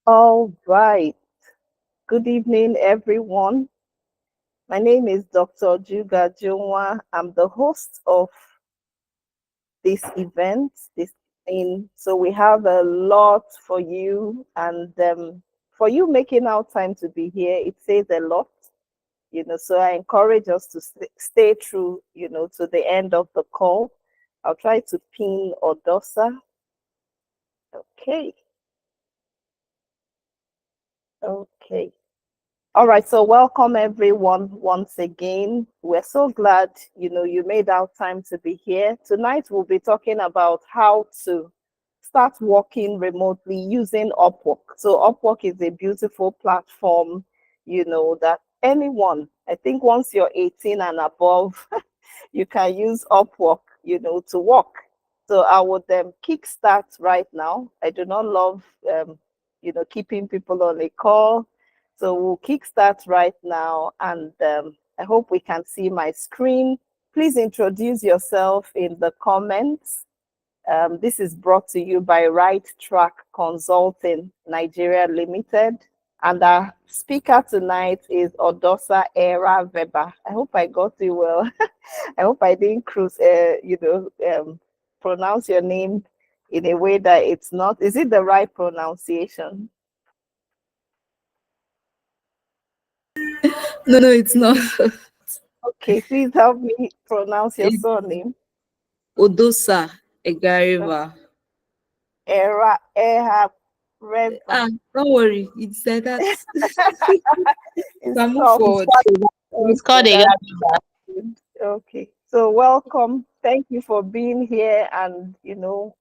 All right. Good evening, everyone. My name is Dr. Juga Junwa. I'm the host of this event, this thing. So we have a lot for you, and for you making out time to be here, it says a lot. So I encourage us to stay true, to the end of the call. I'll try to pin Odosa. Okay. Okay. All right, so welcome everyone once again. We're so glad, you made out time to be here. Tonight we'll be talking about how to start working remotely using Upwork. So Upwork is a beautiful platform, that anyone, I think once you're 18 and above, you can use Upwork, to work. So I would kickstart right now. I do not love, keeping people on a call. So we'll kickstart right now, and I hope we can see my screen. Please introduce yourself in the comments. This is brought to you by Right Track Consulting Nigeria Limited. And our speaker tonight is Odosa Era Weber. I hope I got it well. I hope I didn't pronounce your name in a way that it's not. Is it the right pronunciation? No, it's not. Okay, please help me pronounce your It's surname. Odosa Egariva. Era Reva. Don't worry. It's like that. It's Can move tough. forward. It's Okay, called a that's Gabriel. good. Okay, so welcome. Thank you for being here, and you're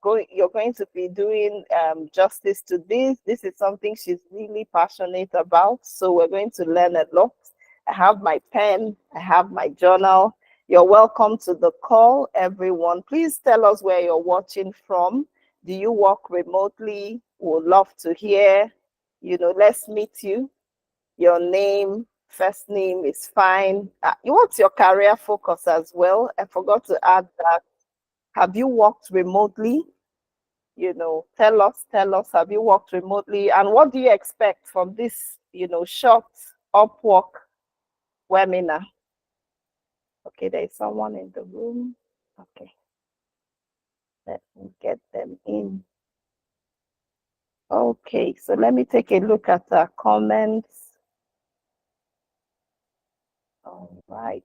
going to be doing justice to this. This is something she's really passionate about. So we're going to learn a lot. I have my pen. I have my journal. You're welcome to the call, everyone. Please tell us where you're watching from. Do you work remotely? Would love to hear. Let's meet you. Your name, first name is fine. What's your career focus as well? I forgot to add that. Have you worked remotely? Tell us, have you worked remotely? And what do you expect from this, short Upwork webinar? Okay, there's someone in the room. Okay, let me get them in. Okay, so let me take a look at the comments. All right.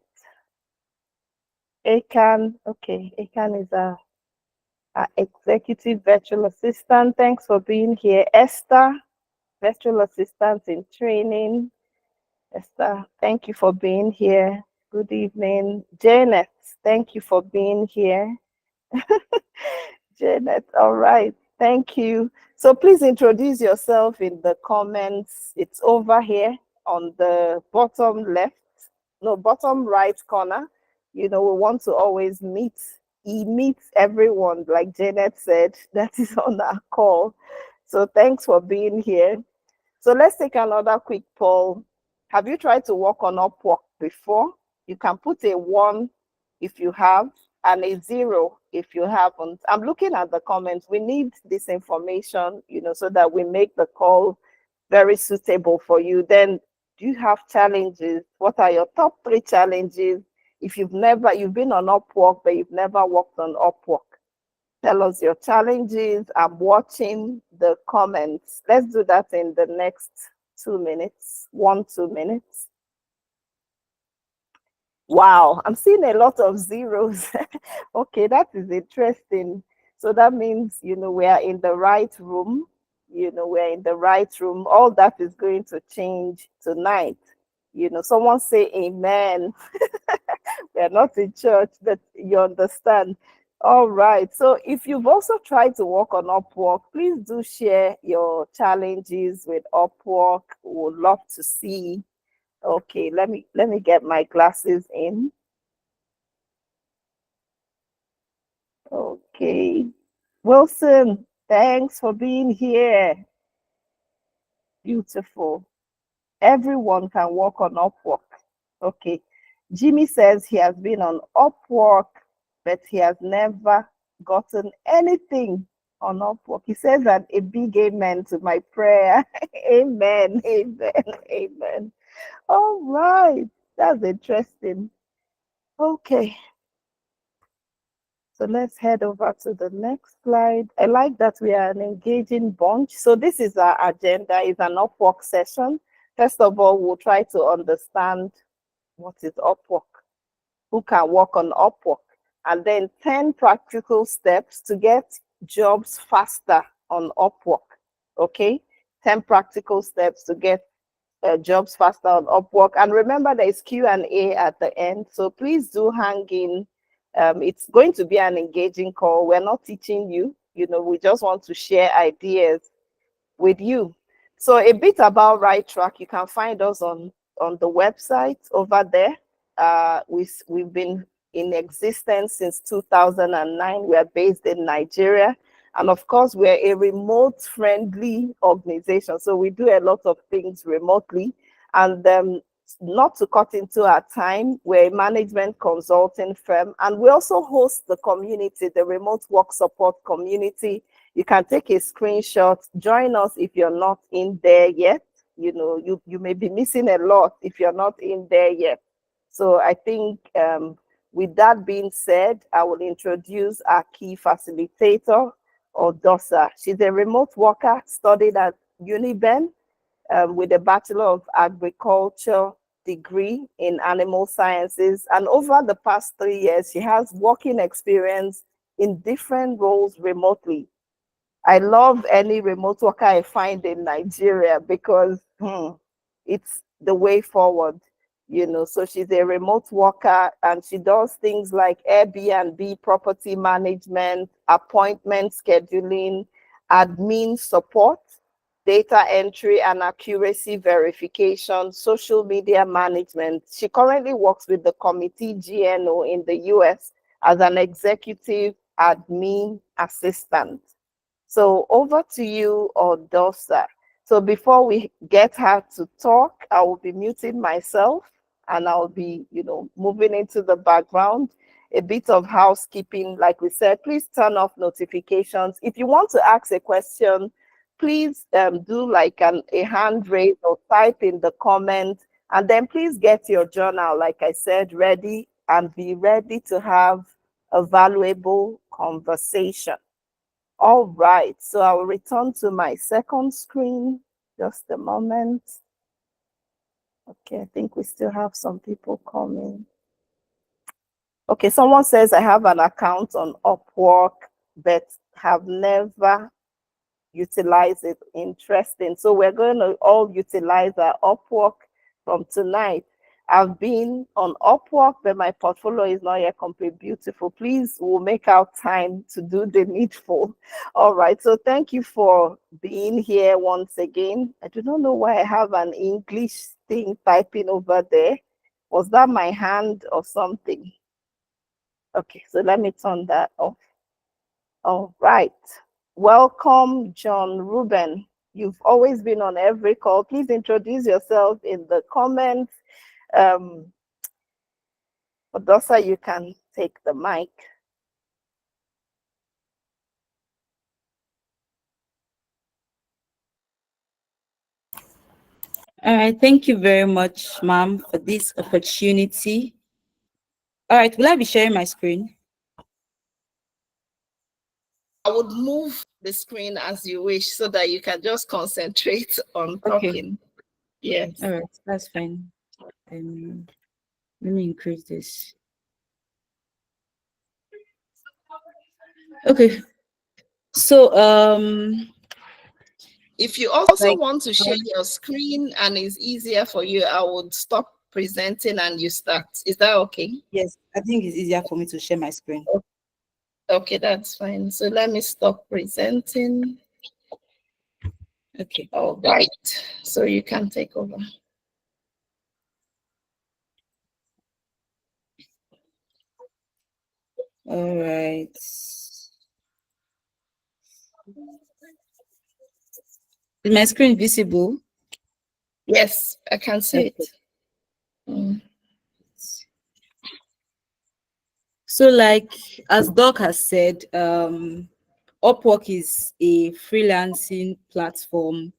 Akan, okay, Akan is a executive virtual assistant. Thanks for being here. Esther, virtual assistant in training. Esther, thank you for being here. Good evening. Janet, thank you for being here. Janet, all right. Thank you. So please introduce yourself in the comments. It's over here on the bottom left, no, bottom right corner. We want to always meet. He meets everyone, like Janet said, that is on our call. So thanks for being here. So let's take another quick poll. Have you tried to work on Upwork before? You can put a 1 if you have and a 0 if you haven't. I'm looking at the comments. We need this information, so that we make the call very suitable for you. Then, do you have challenges? What are your top 3 challenges? If you've been on Upwork, but you've never worked on Upwork, tell us your challenges. I'm watching the comments. Let's do that in the next 2 minutes, 2 minutes. Wow, I'm seeing a lot of zeros. Okay, that is interesting. So that means, we are in the right room. We're in the right room. All that is going to change tonight. Someone say amen. We're not in church, but you understand. All right. So if you've also tried to work on Upwork, please do share your challenges with Upwork. We would love to see. Okay, let me get my glasses in. Okay. Wilson, thanks for being here. Beautiful. Everyone can work on Upwork. Okay. Jimmy says he has been on Upwork, but he has never gotten anything. on Upwork. He says that a big amen to my prayer. Amen. Amen. Amen. All right. That's interesting. Okay. So let's head over to the next slide. I like that we are an engaging bunch. So this is our agenda, is an Upwork session. First of all, we'll try to understand what is Upwork, who can work on Upwork, and then 10 practical steps to get jobs faster on Upwork. Okay, 10 practical steps to get jobs faster on Upwork. And remember, there is Q&A at the end, so please do hang in. It's going to be an engaging call. We're not teaching you, we just want to share ideas with you. So a bit about Right Track, you can find us on the website over there. We've been in existence since 2009. We are based in Nigeria. And of course, we're a remote friendly organization. So we do a lot of things remotely. And not to cut into our time, we're a management consulting firm. And we also host the community, the remote work support community. You can take a screenshot, join us if you're not in there yet. You may be missing a lot if you're not in there yet. So I think with that being said, I will introduce our key facilitator, Odosa. She's a remote worker, studied at UniBen with a Bachelor of Agriculture degree in animal sciences. And over the past 3 years, she has working experience in different roles remotely. I love any remote worker I find in Nigeria because it's the way forward, So she's a remote worker and she does things like Airbnb property management, appointment scheduling, admin support, data entry and accuracy verification, social media management. She currently works with the committee GNO in the US as an executive admin assistant. So over to you, Odosa. So before we get her to talk, I will be muting myself and I'll be, moving into the background. A bit of housekeeping, like we said, please turn off notifications. If you want to ask a question, please do like a hand raise or type in the comment. And then please get your journal, like I said, ready and be ready to have a valuable conversation. All right, so I will return to my second screen. Just a moment. Okay, I think we still have some people coming. Okay, someone says I have an account on Upwork, but have never utilized it. Interesting. So we're going to all utilize our Upwork from tonight. I've been on Upwork, but my portfolio is not yet complete. Beautiful. Please, we'll make out time to do the needful. All right. So thank you for being here once again. I do not know why I have an English thing typing over there. Was that my hand or something? Okay, so let me turn that off. All right. Welcome, John Ruben. You've always been on every call. Please introduce yourself in the comments. Odosa, you can take the mic. All right. Thank you very much, ma'am, for this opportunity. All right. Will I be sharing my screen? I would move the screen as you wish so that you can just concentrate on Okay. talking. Yes. All right. That's fine. Let me increase this. Okay. So if you also like want to share your screen and it's easier for you, I would stop presenting and you start. Is that okay? yes, I think it's easier for me to share my screen. Okay, that's fine. So let me stop presenting. Okay. All right. So you can take over. All right. Is my screen visible? Yes, I can see it. Mm. So like as Doc has said, Upwork is a freelancing platform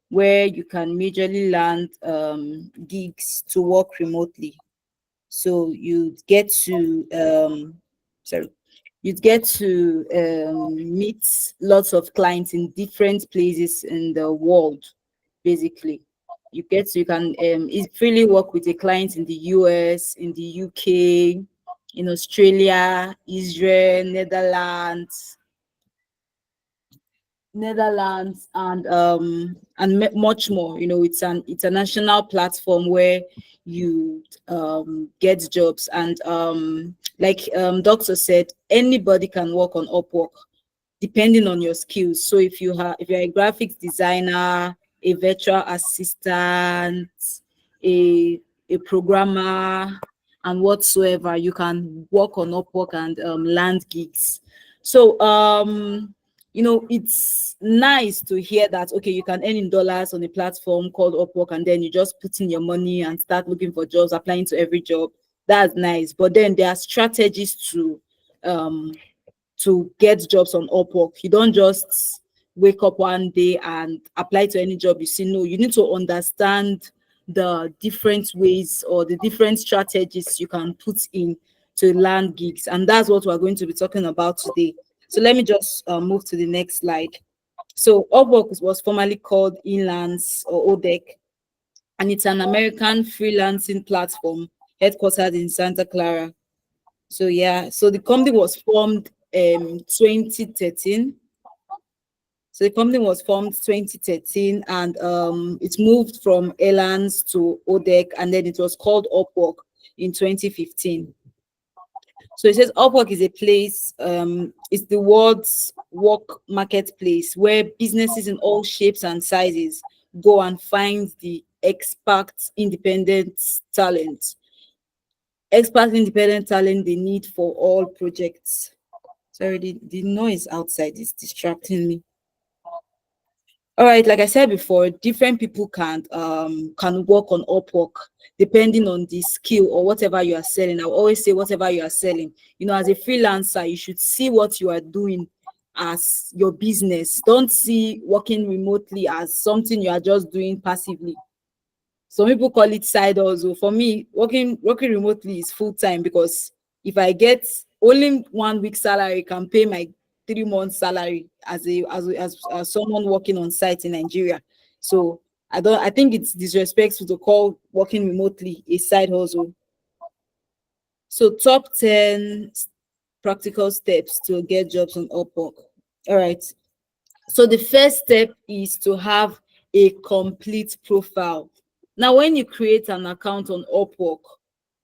where you can majorly land gigs to work remotely. So you get to sorry, you get to meet lots of clients in different places in the world. Basically, you can freely work with a client in the US, in the UK, in Australia, Israel, Netherlands, and much more. It's an international platform where you get jobs, and like doctor said, anybody can work on Upwork depending on your skills. So if you're a graphics designer, a virtual assistant, a programmer, and whatsoever, you can work on Upwork and land gigs. So it's nice to hear that, okay, you can earn in dollars on a platform called Upwork, and then you just put in your money and start looking for jobs, applying to every job. That's nice. But then there are strategies um to get jobs on Upwork. You don't just wake up one day and apply to any job you see. No, you need to understand the different ways or the different strategies you can put in to land gigs. And that's what we're going to be talking about today. So let me just move to the next slide. So Upwork was formerly called Inlands or ODEC, and it's an American freelancing platform headquartered in Santa Clara. So yeah, so the company was formed 2013. So the company was formed 2013, and it moved from Elans to ODEC, and then it was called Upwork in 2015. So it says Upwork is a place, it's the world's work marketplace where businesses in all shapes and sizes go and find the expert independent talent they need for all projects. Sorry, the noise outside is distracting me. All right, like I said before, different people can work on Upwork depending on the skill or whatever you are selling. I always say whatever you are selling. As a freelancer, you should see what you are doing as your business. Don't see working remotely as something you are just doing passively. Some people call it side hustle. For me, working remotely is full time, because if I get only 1 week salary, can pay my 3 months salary as someone working on site in Nigeria. So I think it's disrespectful to call working remotely a side hustle. So top 10 practical steps to get jobs on Upwork. All right. So the first step is to have a complete profile. Now, when you create an account on Upwork,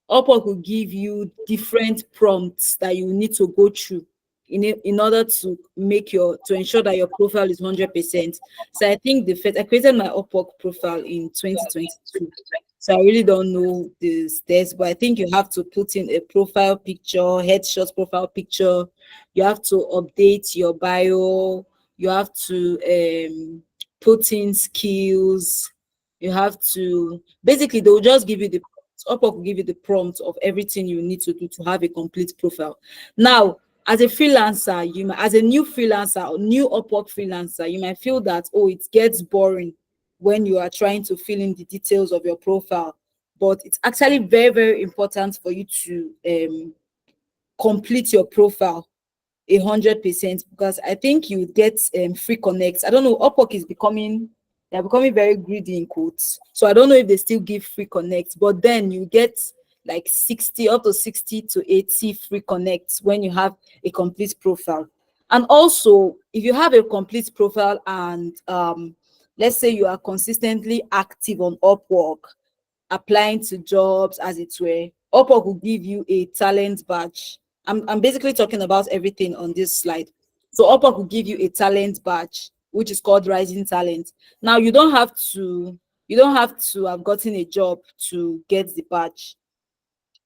Upwork will give you different prompts that you need to go through in order to ensure that your profile is 100%. So I think I created my Upwork profile in 2022. So I really don't know the steps, but I think you have to put in a profile picture, headshot profile picture. You have to update your bio. You have to put in skills. You have to basically, they'll just give you Upwork will give you the prompt of everything you need to do to have a complete profile. Now, as a freelancer, as a new freelancer or new Upwork freelancer, you might feel that, oh, it gets boring when you are trying to fill in the details of your profile. But it's actually very, very important for you to complete your profile 100%, because I think you get free connects. I don't know, Upwork they're becoming very greedy in quotes. So I don't know if they still give free connects, but then you get like 60 to 80 free connects when you have a complete profile. And also, if you have a complete profile and let's say you are consistently active on Upwork, applying to jobs as it were, Upwork will give you a talent badge. I'm basically talking about everything on this slide. So Upwork will give you a talent badge, which is called Rising Talent. Now you don't have to have gotten a job to get the badge.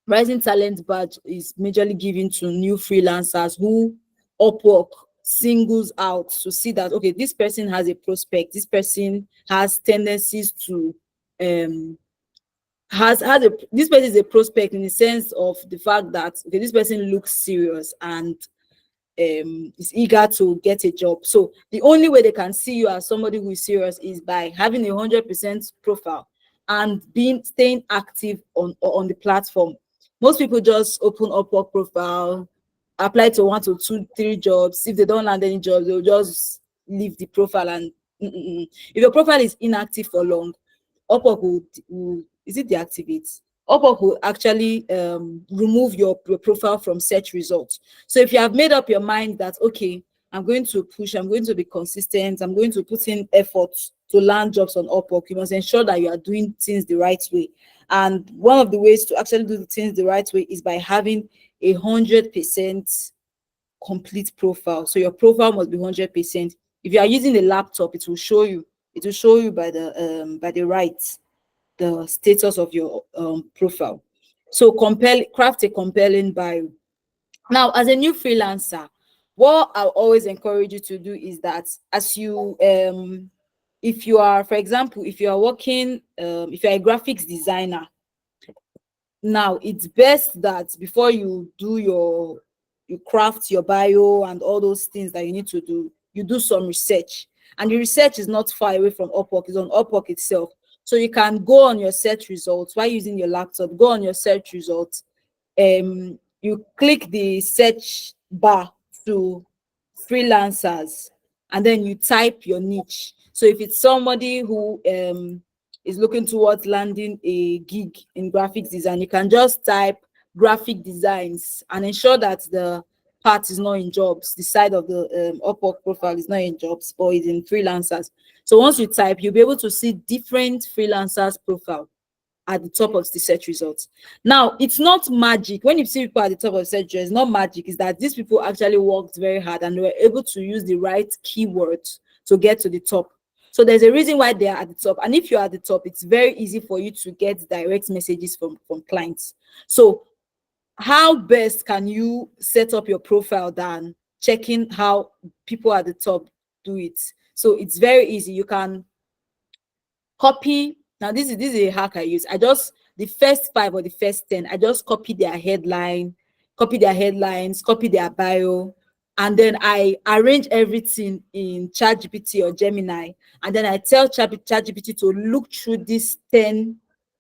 Rising Talent badge is majorly given to new freelancers who Upwork singles out to see that, okay, this person has a prospect, this person has tendencies to this person is a prospect in the sense of the fact that, okay, this person looks serious and is eager to get a job. So the only way they can see you as somebody who is serious is by having 100% profile and being staying active on the platform. Most people just open Upwork profile, apply to 1 to 2, 3 jobs. If they don't land any jobs, they'll just leave the profile and if your profile is inactive for long, Upwork will is it deactivate? Upwork will actually remove your profile from search results. So if you have made up your mind that okay, I'm going to push, I'm going to be consistent, I'm going to put in effort to land jobs on Upwork, you must ensure that you are doing things the right way. And one of the ways to actually do the things the right way is by having 100% complete profile. So your profile must be 100%. If you are using a laptop, it will show you. It will show you by the right the status of your profile. So craft a compelling bio. Now, as a new freelancer, what I always encourage you to do is that as you if you are, for example, if you are working, if you're a graphics designer, now it's best that before you craft your bio and all those things that you need to do, you do some research. And the research is not far away from Upwork, it's on Upwork itself. So you can go on your search results while using your laptop, go on your search results, you click the search bar to freelancers, and then you type your niche. So if it's somebody who is looking towards landing a gig in graphics design, you can just type graphic designs and ensure that the part is not in jobs. The side of the Upwork profile is not in jobs, but it's in freelancers. So once you type, you'll be able to see different freelancers profile at the top of the search results. Now, it's not magic. When you see people at the top of the search results, it's not magic. It's that these people actually worked very hard and they were able to use the right keywords to get to the top. So there's a reason why they are at the top. And if you're at the top, it's very easy for you to get direct messages from clients. So how best can you set up your profile than checking how people at the top do it? So it's very easy. You can copy. Now this is a hack I use. I just the first 5 or the first 10, I just copy their headline, copy their headlines, copy their bio, and then I arrange everything in ChatGPT or Gemini, and then I tell ChatGPT to look through this 10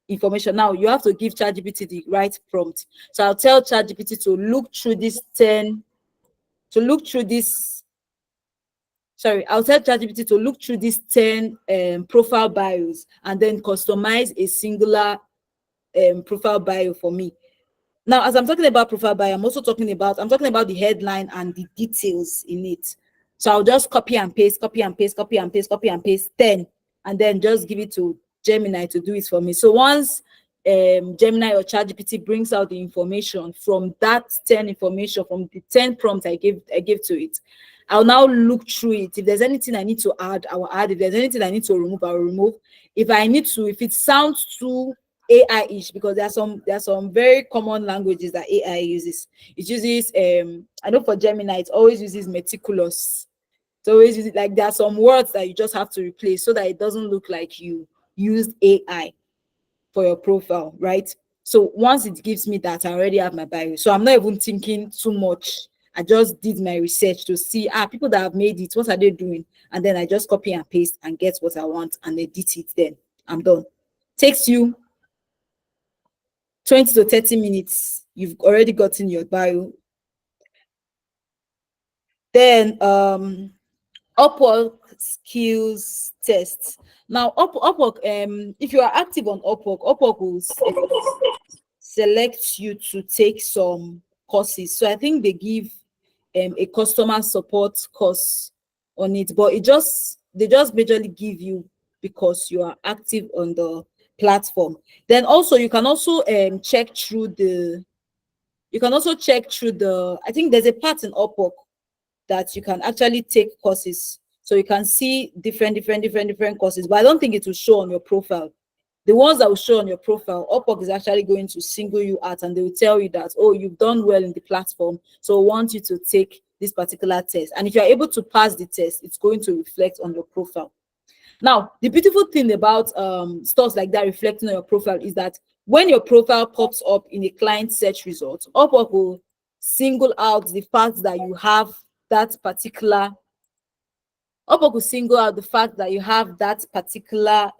information. Now you have to give ChatGPT the right prompt. So I'll tell ChatGPT to look through this 10, to look through this sorry, I'll tell ChatGPT to look through these 10 profile bios and then customize a singular profile bio for me. Now, as I'm talking about profile bio, I'm talking about the headline and the details in it. So I'll just copy and paste, copy and paste, copy and paste, copy and paste 10, and then just give it to Gemini to do it for me. So once Gemini or ChatGPT brings out the information from that 10 information, from the 10 prompts I give to it, I'll now look through it. If there's anything I need to add, I will add. If there's anything I need to remove, I will remove. If it sounds too AI-ish, because there are some very common languages that AI uses. It uses I know for Gemini, it always uses meticulous. It always uses, like, there are some words that you just have to replace so that it doesn't look like you used AI for your profile, right? So once it gives me that, I already have my bio. So I'm not even thinking too much. I just did my research to see people that have made it, what are they doing? And then I just copy and paste and get what I want and edit it. Then I'm done. Takes you 20 to 30 minutes. You've already gotten your bio. Then Upwork skills tests. Now Upwork, if you are active on Upwork will select you to take some courses. So I think they give a customer support course on it, but they just majorly give you because you are active on the platform. Then also you can also check through the I think there's a part in Upwork that you can actually take courses. So you can see different courses, but I don't think it will show on your profile. The ones that will show on your profile, Upwork is actually going to single you out and they will tell you that, oh, you've done well in the platform, so we want you to take this particular test. And if you're able to pass the test, it's going to reflect on your profile. Now, the beautiful thing about stuff like that reflecting on your profile is that when your profile pops up in a client search result, Upwork will single out the fact that you have that Upwork will single out the fact that you have that particular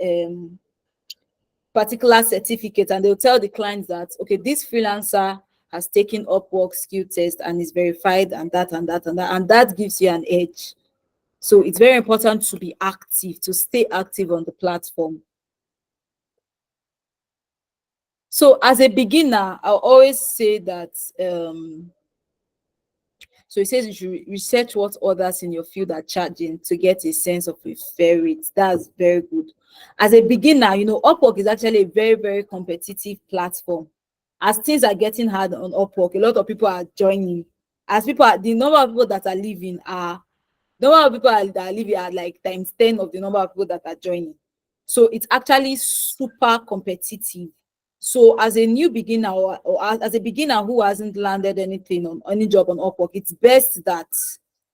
certificate, and they'll tell the clients that, okay, this freelancer has taken Upwork skill test and is verified, and that and that and that, and that gives you an edge. So it's very important to be active, to stay active on the platform. So as a beginner, I'll always say that so it says you should research what others in your field are charging to get a sense of a fair rate. That's very good. As a beginner, Upwork is actually a very, very competitive platform. As things are getting hard on Upwork, a lot of people are joining. The number of people that are leaving are that are leaving are like times 10 of the number of people that are joining. So it's actually super competitive. So as a new beginner, or as a beginner who hasn't landed anything on any job on Upwork, it's best that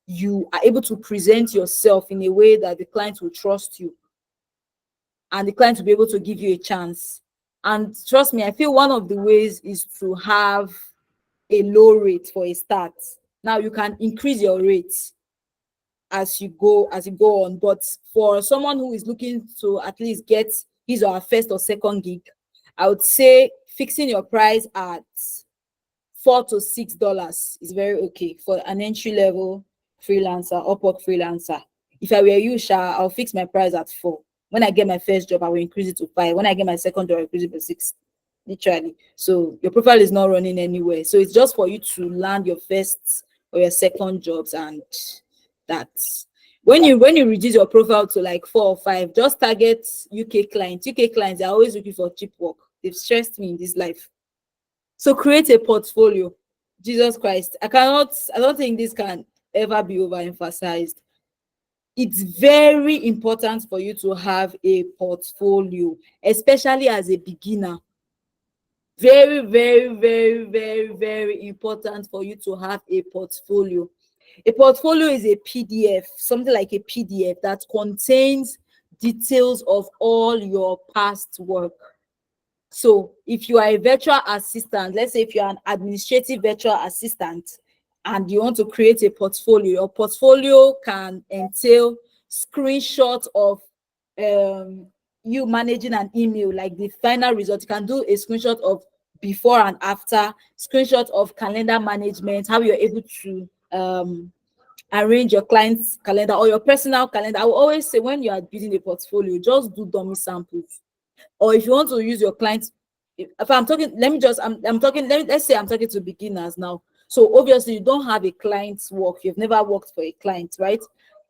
you are able to present yourself in a way that the client will trust you and the client will be able to give you a chance. And trust me, I feel one of the ways is to have a low rate for a start. Now you can increase your rates as you go on, but for someone who is looking to at least get his or her first or second gig, I would say fixing your price at $4 to $6 is very okay for an entry level freelancer, Upwork freelancer. If I were you, Sha, I'll fix my price at 4. When I get my first job, I will increase it to 5. When I get my second job, I'll increase it to 6. Literally. So your profile is not running anywhere. So it's just for you to land your first or your second jobs, and that's when you reduce your profile to like 4 or 5, just target UK clients. UK clients are always looking for cheap work. They've stressed me in this life. So create a portfolio. Jesus Christ. I don't think this can ever be overemphasized. It's very important for you to have a portfolio, especially as a beginner. Very, very, very, very, very important for you to have a portfolio. A portfolio is a PDF, something like a PDF that contains details of all your past work. So if you are a virtual assistant, let's say if you're an administrative virtual assistant and you want to create a portfolio, your portfolio can entail screenshots of you managing an email, like the final result. You can do a screenshot of before and after, screenshot of calendar management, how you're able to arrange your client's calendar or your personal calendar. I will always say, when you are building a portfolio, just do dummy samples. Or if you want to use your clients, if I'm talking, let's say I'm talking to beginners now. So obviously you don't have a client's work, you've never worked for a client, right?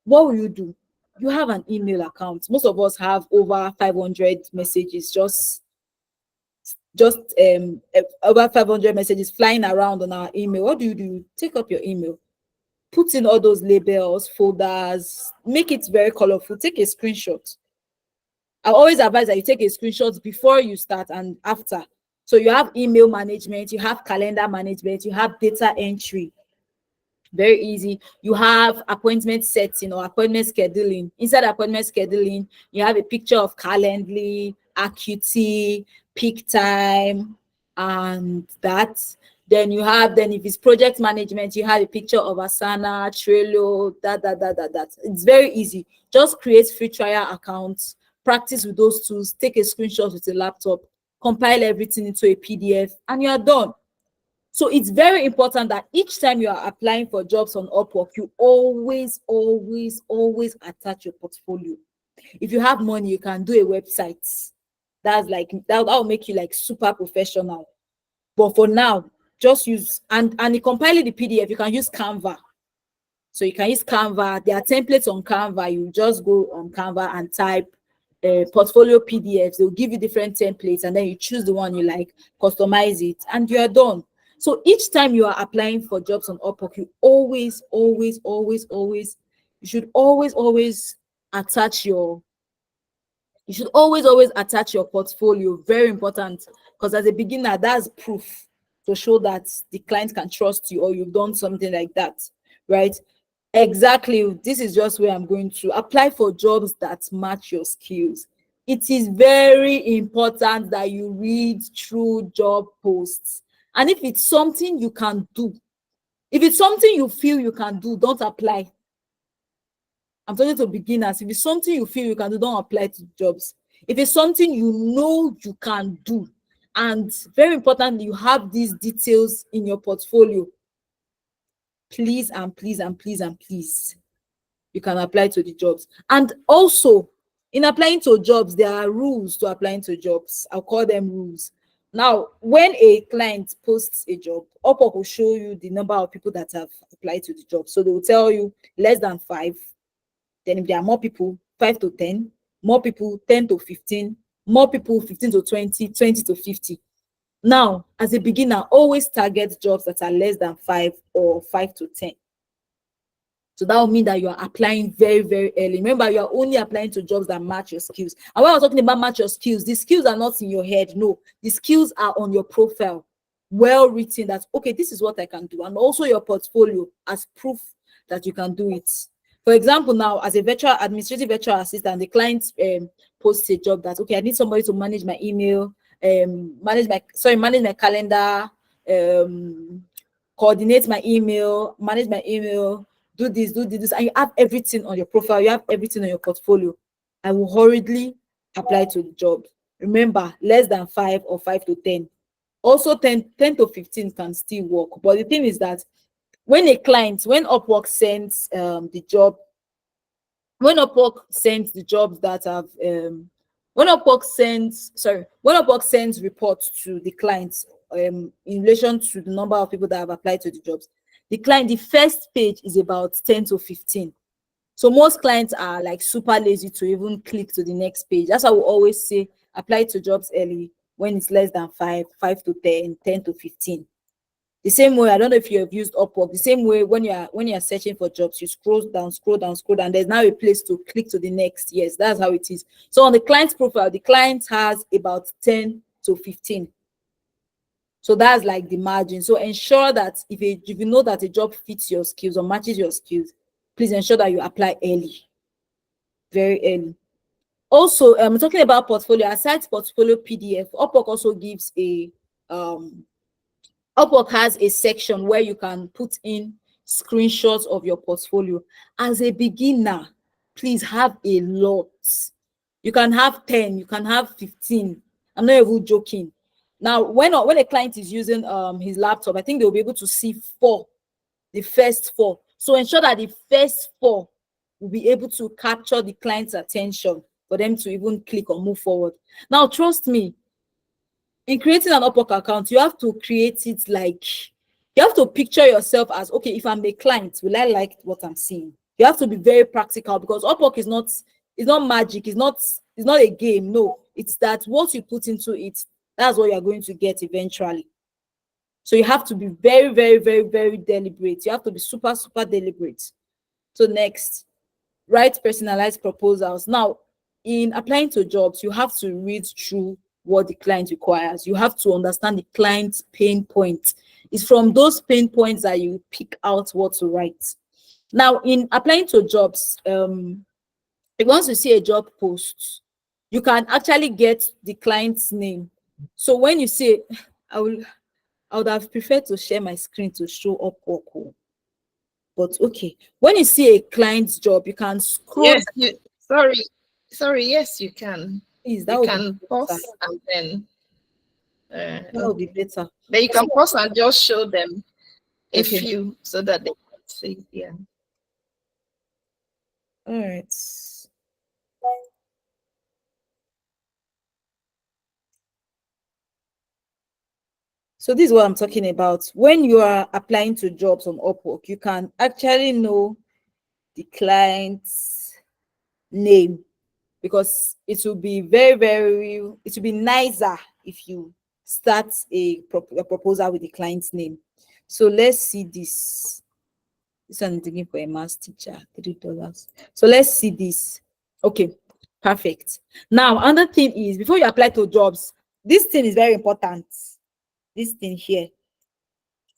What will you do? You have an email account. Most of us have over 500 messages, just over 500 messages flying around on our email. What do? You take up your email, put in all those labels, folders, make it very colorful, take a screenshot. I always advise that you take a screenshot before you start and after. So you have email management, you have calendar management, you have data entry. Very easy. You have appointment setting or appointment scheduling. Inside appointment scheduling, you have a picture of Calendly, Acuity, Peak Time, and that. Then if it's project management, you have a picture of Asana, Trello, that. It's very easy. Just create free trial accounts, practice with those tools, take a screenshot with a laptop, compile everything into a PDF, and you are done. So it's very important that each time you are applying for jobs on Upwork, you always, always, always attach your portfolio. If you have money, you can do a website. That will make you like super professional. But for now, just use and compiling the PDF, you can use Canva. So you can use Canva. There are templates on Canva. You just go on Canva and type portfolio PDFs. They'll give you different templates, and then you choose the one you like, customize it, and you are done. So each time you are applying for jobs on Upwork, you always, always, always, always, you should always attach your portfolio. Very important, because as a beginner, that's proof to show that the client can trust you or you've done something like that, right? Exactly. This is just where I'm going to apply for jobs that match your skills. It is very important that you read through job posts. And if it's something you can do, If it's something you feel you can do, don't apply. I'm talking to beginners. If it's something you feel you can do, don't apply to jobs. If it's something you know you can do, and very importantly, you have these details in your portfolio, please and please and please and please, you can apply to the jobs. And also, in applying to jobs, there are rules to applying to jobs. I'll call them rules. Now, when a client posts a job, Upwork will show you the number of people that have applied to the job. So they will tell you less than 5. Then if there are more people, 5 to 10, more people, 10 to 15, more people, 15 to 20, 20 to 50. Now, as a beginner, always target jobs that are less than 5 or 5 to 10. So that will mean that you are applying very, very early. Remember, you are only applying to jobs that match your skills. And when I'm talking about match your skills, the skills are not in your head. No, the skills are on your profile, well written, that, okay, this is what I can do. And also your portfolio as proof that you can do it. For example, now, as a administrative virtual assistant, the client posts a job that, okay, I need somebody to manage my email, manage my calendar, coordinate my email, manage my email, do this, and you have everything on your profile, you have everything on your portfolio. I will hurriedly apply to the job. Remember, less than 5 or 5 to 10. Also, 10 to 15 can still work. But the thing is that when Upwork sends the job, when Upwork sends the jobs that have when Upwork sends reports to the clients in relation to the number of people that have applied to the jobs, the first page is about 10 to 15. So most clients are like super lazy to even click to the next page. That's why we always say apply to jobs early when it's less than 5, 5 to 10, 10 to 15. The same way, I don't know if you have used Upwork, the same way when you're searching for jobs, you scroll down, there's now a place to click to the next. Yes, that's how it is. So on the client's profile, the client has about 10 to 15. So that's like the margin. So ensure that if you know that a job fits your skills or matches your skills, please ensure that you apply early, very early. Also, talking about portfolio, aside portfolio PDF, Upwork also gives Upwork has a section where you can put in screenshots of your portfolio. As a beginner, please have a lot. You can have 10, you can have 15. I'm not even joking. Now, when a client is using his laptop, I think they'll be able to see 4, the first 4. So ensure that the first 4 will be able to capture the client's attention for them to even click or move forward. Now, trust me, in creating an Upwork account, you have to create it like, you have to picture yourself as, okay, if I'm a client, will I like what I'm seeing? You have to be very practical, because Upwork is not magic, it's not a game. No, it's that what you put into it, that's what you're going to get eventually. So you have to be very, very, very, very deliberate. You have to be super, super deliberate. So next, write personalized proposals. Now, in applying to jobs, you have to read through what the client requires. You have to understand the client's pain points. It's from those pain points that you pick out what to write. Now, in applying to jobs, once you see a job post, you can actually get the client's name. So when you say, I would have preferred to share my screen to show up Upwork. But okay, when you see a client's job, you can scroll. Yes, sorry, yes, you can. Please, that You would can be pause better. and then That would be better. then you can pause and just show them a Okay. few so that they can see. Yeah. All right. So this is what I'm talking about. When you are applying to jobs on Upwork, you can actually know the client's name, because it will be it will be nicer if you start a proposal with the client's name. So let's see this. This one is looking for a math teacher, $3. So let's see this. Okay, perfect. Now, another thing is, before you apply to jobs, this thing is very important. This thing here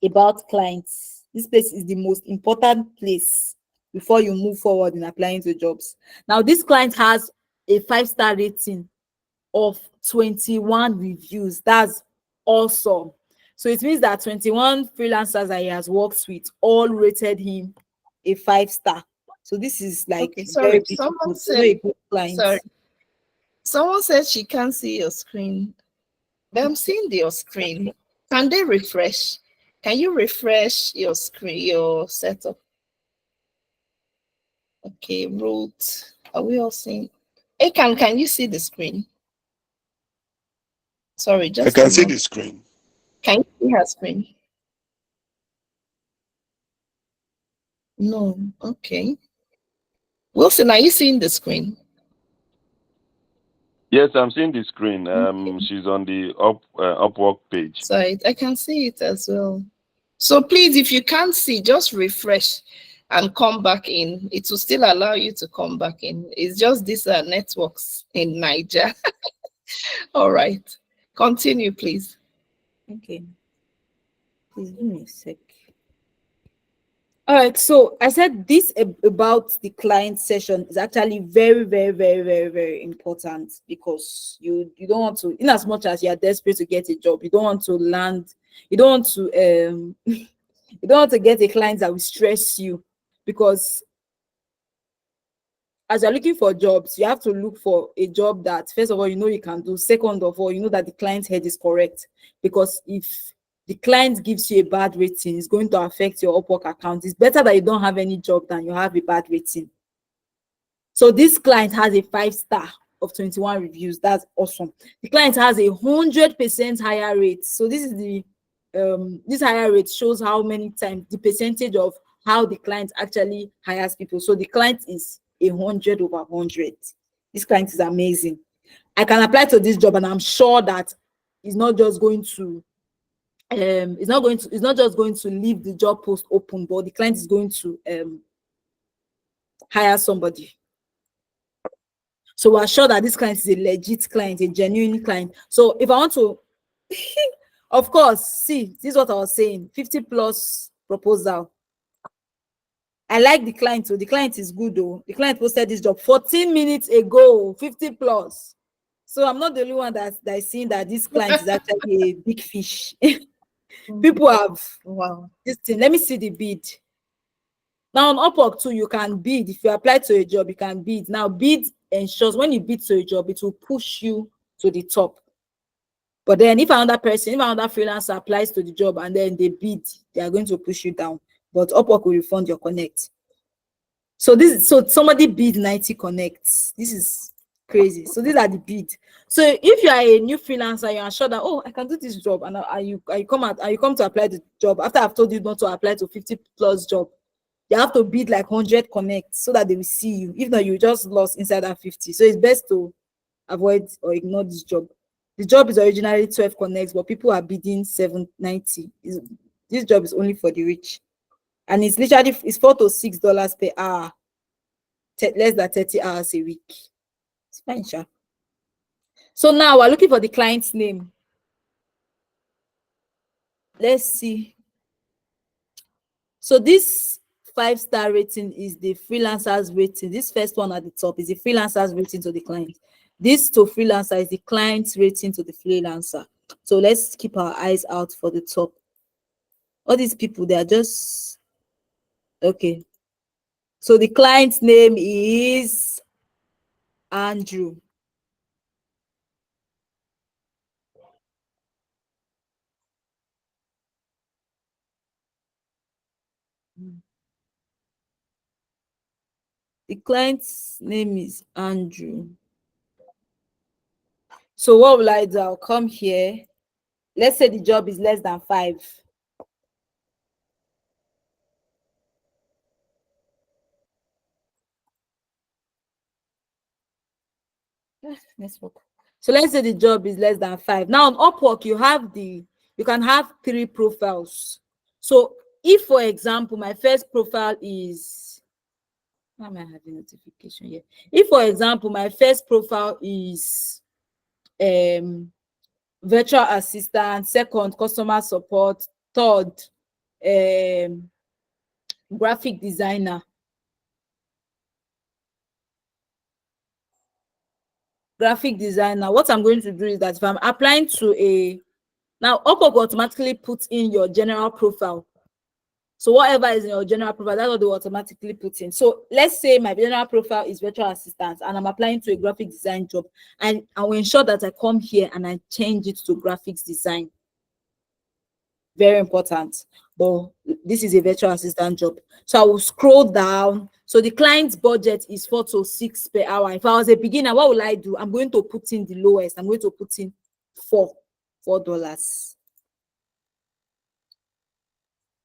about clients. This place is the most important place before you move forward in applying to jobs. Now, this client has a 5-star rating of 21 reviews. That's awesome. So it means that 21 freelancers that he has worked with all rated him a 5-star. So this is like Okay, very sorry. beautiful. So not a good client. Sorry. Someone said she can't see your screen. But I'm seeing your screen. Can they refresh? Can you refresh your screen, your setup? Okay, root. Are we all seeing? Hey, can you see the screen? Sorry, I just a can see the moment. screen. Can you see her screen? No. Okay. Wilson, are you seeing the screen? Yes, I'm seeing the screen. Okay. She's on the Upwork page. So I can see it as well. So please, if you can't see, just refresh and come back in. It will still allow you to come back in. It's just these networks in Niger. All right. Continue, please. Okay. Please give me a sec. All right, so I said this about the client session is actually very, very, very, very, very important, because you don't want to, in as much as you are desperate to get a job, you don't want to land, you don't want to you don't want to get a client that will stress you, because as you're looking for jobs, you have to look for a job that, first of all, you know you can do. Second of all, you know that the client's head is correct. Because if the client gives you a bad rating, it's going to affect your Upwork account. It's better that you don't have any job than you have a bad rating. So this client has a 5-star of 21 reviews. That's awesome. The client has a 100% higher rate. So this is the this higher rate shows how many times, the percentage of how the client actually hires people. So the client is 100/100. This client is amazing. I can apply to this job, and I'm sure that it's not just going to it's not just going to leave the job post open, but the client is going to hire somebody. So we're sure that this client is a legit client, a genuine client. So if I want to, of course, see, this is what I was saying, 50 plus proposal. I like the client, so the client is good though. The client posted this job 14 minutes ago, 50 plus. So I'm not the only one that is seeing that this client is actually a big fish. People have Wow. this thing. Let me see the bid. Now on Upwork too, you can bid. If you apply to a job, you can bid. Now bid ensures when you bid to a job, it will push you to the top. But then if another freelancer applies to the job and then they bid, they are going to push you down. But Upwork will refund your connect. So somebody bid 90 connects. This is crazy. So these are the bid. So if you are a new freelancer, you are sure that, oh, I can do this job, and you come to apply the job after I've told you not to apply to 50 plus job. You have to bid like 100 connects so that they will see you. If not, you just lost inside that 50. So it's best to avoid or ignore this job. The job is originally 12 connects, but people are bidding 790. This job is only for the rich. And it's literally $4 to $6 per hour, less than 30 hours a week. It's fine, sure. So now we're looking for the client's name. Let's see. So this 5-star rating is the freelancer's rating. This first one at the top is the freelancer's rating to the client. This to freelancer is the client's rating to the freelancer. So let's keep our eyes out for the top. All these people, they are just okay. So the client's name is Andrew. The client's name is Andrew. So what will I do? I'll come here. Let's say the job is less than 5. Let's work. So let's say the job is less than 5. Now on Upwork, you can have 3 profiles. So if, for example, my first profile is, why am I having notification here? If, for example, my first profile is virtual assistant, second customer support, third graphic designer. What I'm going to do is that if I'm applying to a Now, Upwork will automatically put in your general profile. So whatever is in your general profile, that's what they will automatically put in. So let's say my general profile is virtual assistant and I'm applying to a graphic design job, and I will ensure that I come here and I change it to graphics design. Very important. But this is a virtual assistant job. So I will scroll down. So the client's budget is 4 to 6 per hour. If I was a beginner, what will I do? I'm going to put in the lowest. I'm going to put in $4.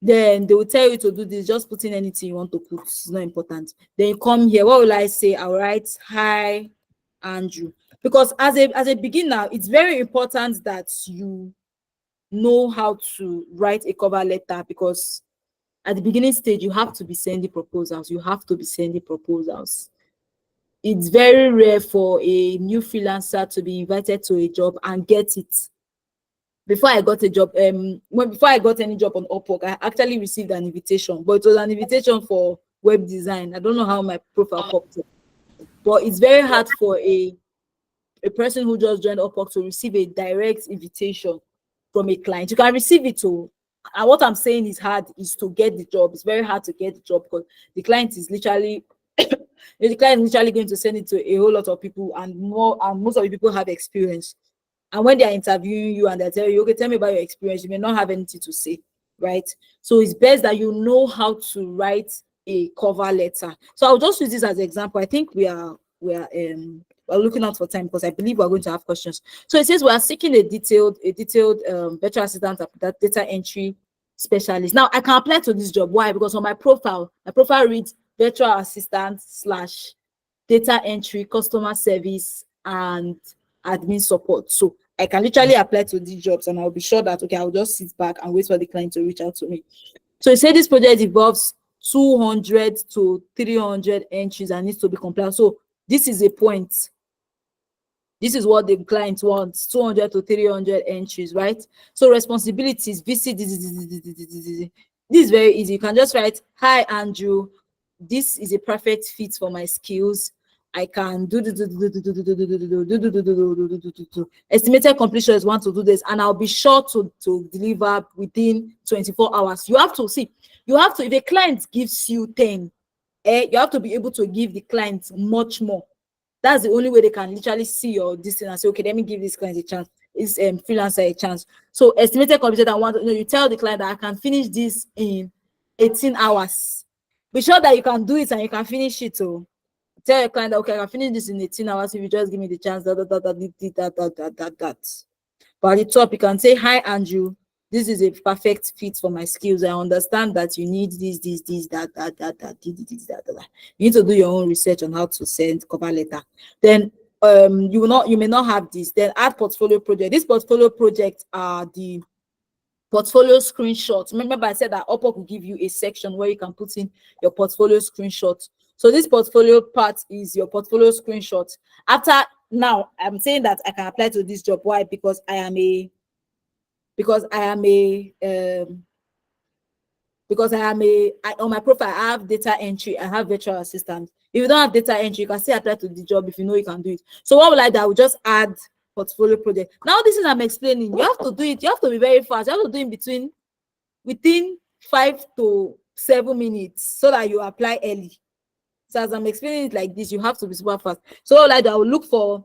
Then they will tell you to do this. Just put in anything you want to put. It's not important. Then you come here. What will I say? I'll write, hi, Andrew. Because as a beginner, it's very important that you know how to write a cover letter, because at the beginning stage, you have to be sending proposals. You have to be sending proposals. It's very rare for a new freelancer to be invited to a job and get it. Before I got a job, before I got any job on Upwork, I actually received an invitation, but it was an invitation for web design. I don't know how my profile popped up, but it's very hard for a person who just joined Upwork to receive a direct invitation from a client. You can receive it too. And what I'm saying is hard is to get the job. It's very hard to get the job because the client is literally the client is literally going to send it to a whole lot of people, and most of the people have experience. And when they are interviewing you and they tell you, okay, tell me about your experience, you may not have anything to say, right? So it's best that you know how to write a cover letter. So I'll just use this as an example. I think we're looking out for time because I believe we're going to have questions. So it says we are seeking a detailed virtual assistant data entry specialist. Now I can apply to this job. Why? Because on my profile reads virtual assistant slash data entry, customer service, and admin support. So I can literally apply to these jobs and I'll be sure that, okay, I'll just sit back and wait for the client to reach out to me. So you say this project involves 200 to 300 entries and needs to be compliant. So this is a point. This is what the client wants, 200 to 300 entries, right? So responsibilities, visit this is very easy. You can just write, hi, Andrew. This is a perfect fit for my skills. I can do estimated completion is want to do this, and I'll be sure to deliver within 24 hours. You have to see, if a client gives you 10, you have to be able to give the client much more. That's the only way they can literally see your distance and say, okay, let me give this client a chance, this freelancer a chance. So estimated completion, you tell the client that I can finish this in 18 hours. Be sure that you can do it and you can finish it. So tell your client that, okay, I can finish this in 18 hours if you just give me the chance. But at the top, you can say, hi, Andrew. This is a perfect fit for my skills. I understand that you need this, that. You need to do your own research on how to send cover letter. Then you may not have this. Then add portfolio project. This portfolio project are the portfolio screenshots. Remember I said that Upwork will give you a section where you can put in your portfolio screenshots. So this portfolio part is your portfolio screenshot. After now, I'm saying that I can apply to this job. Why? Because I am a on my profile, I have data entry, I have virtual assistant. If you don't have data entry, you can still apply to the job if you know you can do it. So what will I do? I will just add portfolio project. Now this is I'm explaining. You have to do it. You have to be very fast. You have to do it within 5 to 7 minutes so that you apply early. So as I'm explaining it like this, you have to be super fast. So what will I do? I will look for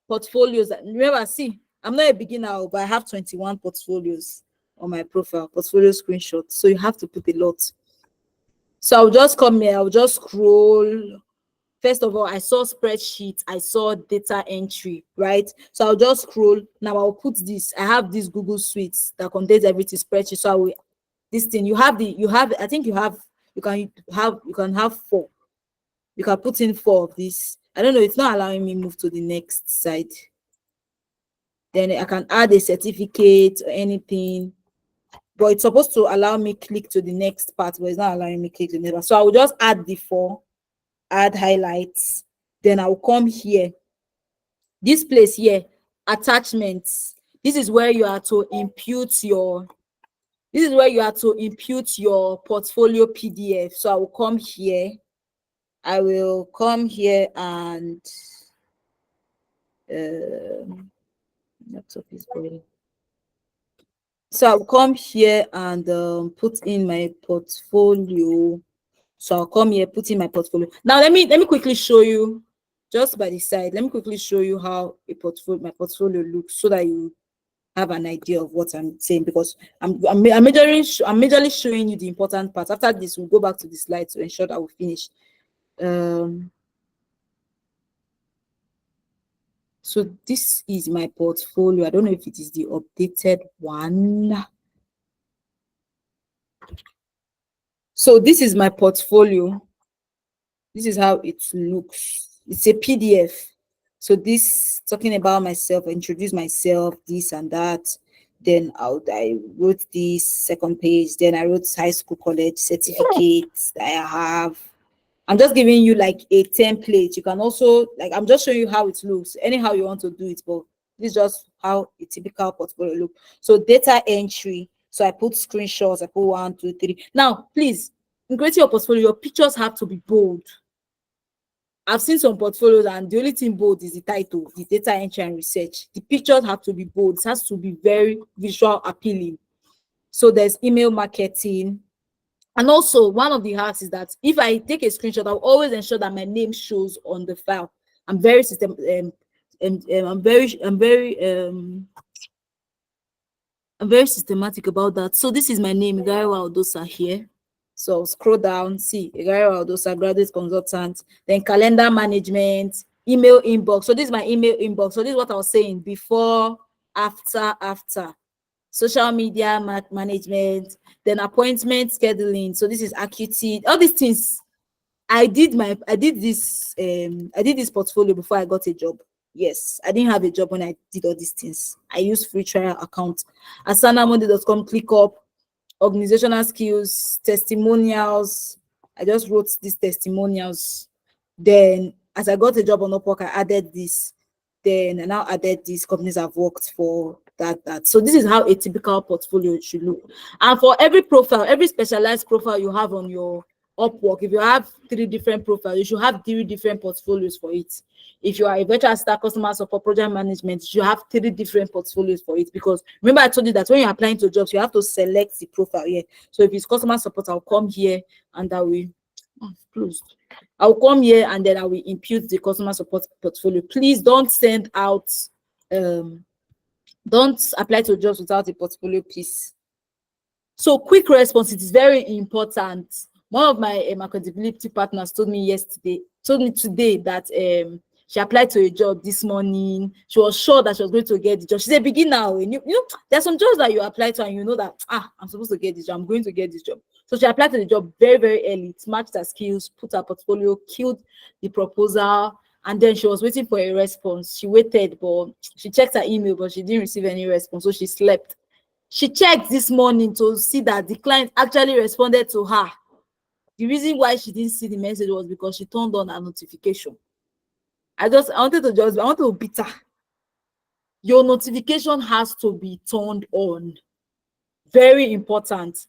portfolios. Remember, see, I'm not a beginner, but I have 21 portfolios on my profile, portfolio screenshots. So you have to put a lot. So I'll just come here, I'll just scroll. First of all, I saw spreadsheet, I saw data entry, right? So I'll just scroll. Now I'll put this. I have this Google Suite that contains everything spreadsheet. So I will, this thing you have, I think you can have 4. You can put in 4 of this. I don't know, it's not allowing me move to the next side. Then I can add a certificate or anything, but it's supposed to allow me click to the next part, but it's not allowing me click to the next part. So I will just add the 4, add highlights. Then I will come here. This place here, attachments. This is where you are to impute your portfolio PDF. So I will come here. And laptop is boiling. So I'll come here and put in my portfolio. So I'll come here, put in my portfolio. Now let me quickly show you, just by the side. Let me quickly show you how my portfolio looks, so that you have an idea of what I'm saying, because I'm majorly showing you the important part. After this, we'll go back to the slide to ensure that we finish. So this is my portfolio. I don't know if it is the updated one. So this is my portfolio. This is how it looks. It's a PDF. So this, talking about myself, introduce myself, this and that. Then I wrote this second page. Then I wrote high school, college certificates that I have. I'm just giving you like a template. You can also, like, I'm just showing you how it looks. Anyhow you want to do it, but this is just how a typical portfolio look. So data entry. So I put screenshots. I put 1, 2, 3. Now, please, in creating your portfolio, your pictures have to be bold. I've seen some portfolios and the only thing bold is the title, the data entry and research. The pictures have to be bold. It has to be very visual appealing. So there's email marketing. And also, one of the hacks is that if I take a screenshot, I'll always ensure that my name shows on the file. I'm very I'm very systematic about that. So this is my name, Igariwa Odosa here. So scroll down, see Igariwa Odosa, graduate consultant, then calendar management, email inbox. So this is my email inbox. So this is what I was saying before, after. Social media management, then appointment scheduling. So this is acuity. All these things. I did this portfolio before I got a job. Yes, I didn't have a job when I did all these things. I used free trial account. asanamonday.com, click up, organizational skills, testimonials. I just wrote these testimonials. Then as I got a job on Upwork, I added this. Then I now added these companies I've worked for, that. So this is how a typical portfolio should look. And for every profile, every specialized profile you have on your Upwork, if you have 3 different profiles, you should have 3 different portfolios for it. If you are a virtual star, customer support, project management, you should have 3 different portfolios for it. Because remember, I told you that when you're applying to jobs, you have to select the profile here. So if it's customer support, I'll come here and I will closed. I'll come here and then I will impute the customer support portfolio. Please don't send out, don't apply to jobs without a portfolio, please. So quick response, it is very important. One of my accountability partners told me today that she applied to a job this morning. She was sure that she was going to get the job. She's a beginner. You know, there's some jobs that you apply to and you know that I'm supposed to get this job. I'm going to get this job. So she applied to the job very, very early. It matched her skills, put her portfolio, killed the proposal, and then she was waiting for a response. She waited, but she checked her email, but she didn't receive any response. So she slept. She checked this morning to see that the client actually responded to her. The reason why she didn't see the message was because she turned on her notification. I wanted to beat her. Your notification has to be turned on. Very important.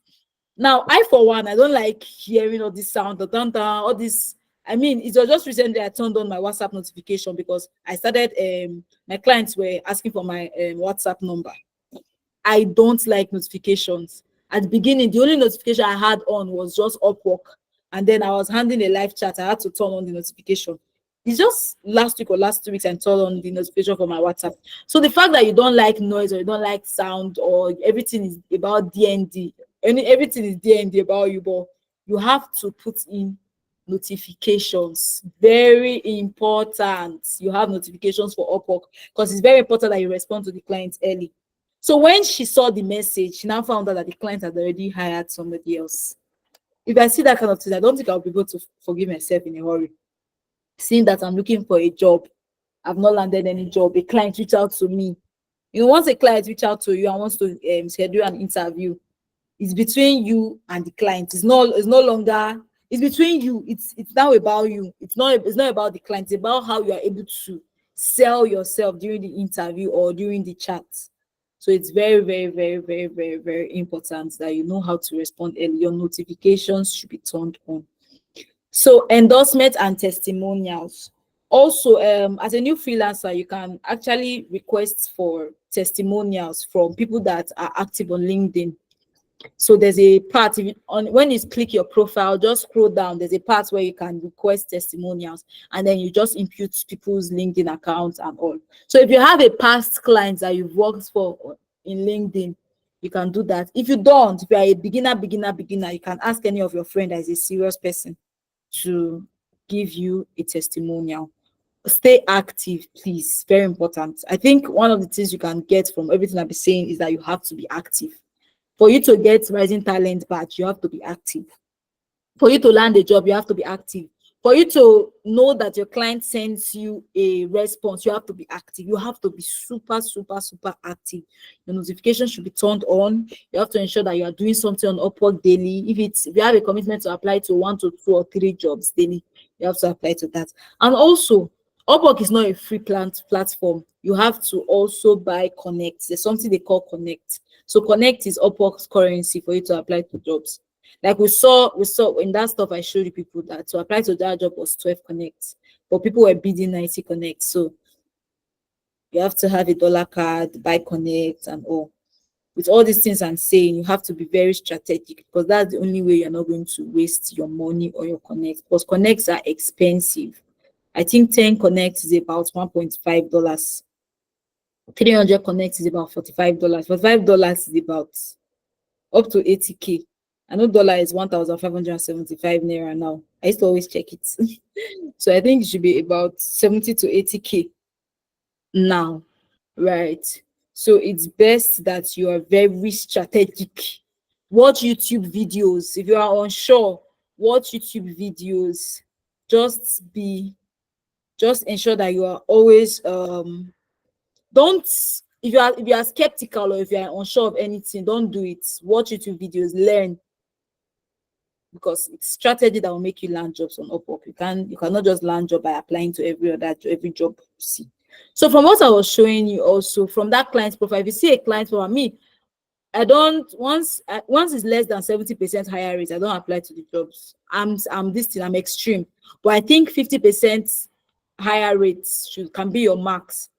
Now, I for one, I don't like hearing all this sound, all this. I mean, it was just recently I turned on my WhatsApp notification because I started. My clients were asking for my WhatsApp number. I don't like notifications. At the beginning, the only notification I had on was just Upwork. And then I was handling a live chat. I had to turn on the notification. It's just last week or last 2 weeks I turned on the notification for my WhatsApp. So the fact that you don't like noise or you don't like sound or everything is about DND, everything is DND about you, but you have to put in notifications. Very important. You have notifications for Upwork because it's very important that you respond to the clients early. So when she saw the message, she now found out that the client had already hired somebody else. If I see that kind of thing, I don't think I'll be able to forgive myself in a hurry. Seeing that I'm looking for a job, I've not landed any job, a client reach out to me. You know, once a client reach out to you and wants to schedule an interview, it's between you and the client. It's no longer, it's between you. It's now about you. It's not about the client. It's about how you are able to sell yourself during the interview or during the chat. So it's very, very, very, very, very, very important that you know how to respond early. Your notifications should be turned on. So endorsement and testimonials. Also, as a new freelancer, you can actually request for testimonials from people that are active on LinkedIn. So there's a part, if you, on when you click your profile, just scroll down. There's a part where you can request testimonials, and then you just input people's LinkedIn accounts and all. So if you have a past client that you've worked for in LinkedIn, you can do that. If you don't, if you are a beginner, you can ask any of your friend that is a serious person to give you a testimonial. Stay active, please. Very important. I think one of the things you can get from everything I've been saying is that you have to be active. For you to get rising talent badge, you have to be active. For you to land a job, you have to be active. For you to know that your client sends you a response, you have to be active. You have to be super, super, super active. The notification should be turned on. You have to ensure that you are doing something on Upwork daily. If you have a commitment to apply to 1 to 2 or 3 jobs daily, you have to apply to that. And also, Upwork is not a free platform. You have to also buy Connect. There's something they call Connect. So Connect is Upwork's currency for you to apply to jobs. Like we saw in that stuff I showed you people that to apply to that job was 12 connects, but people were bidding 90 connects. So you have to have a dollar card, buy connect, and all. With all these things I'm saying, you have to be very strategic because that's the only way you're not going to waste your money or your connects, because connects are expensive. I think 10 connects is about $1.5. 300 connects is about $45. $45 is about up to 80K. I know dollar is 1,575 naira now. I used to always check it. So I think it should be about 70 to 80K now, right? So it's best that you are very strategic. Watch YouTube videos. If you are unsure, watch YouTube videos. Just ensure that you are always don't if you are skeptical or if you are unsure of anything, don't do it. Watch YouTube videos, learn, because it's strategy that will make you land jobs on Upwork. You cannot just land job by applying to every job you see. So from what I was showing you, also from that client profile, if you see a client for me, I don't once it's less than 70% higher rate, I don't apply to the jobs. I'm extreme, but I think 50% higher rates can be your max,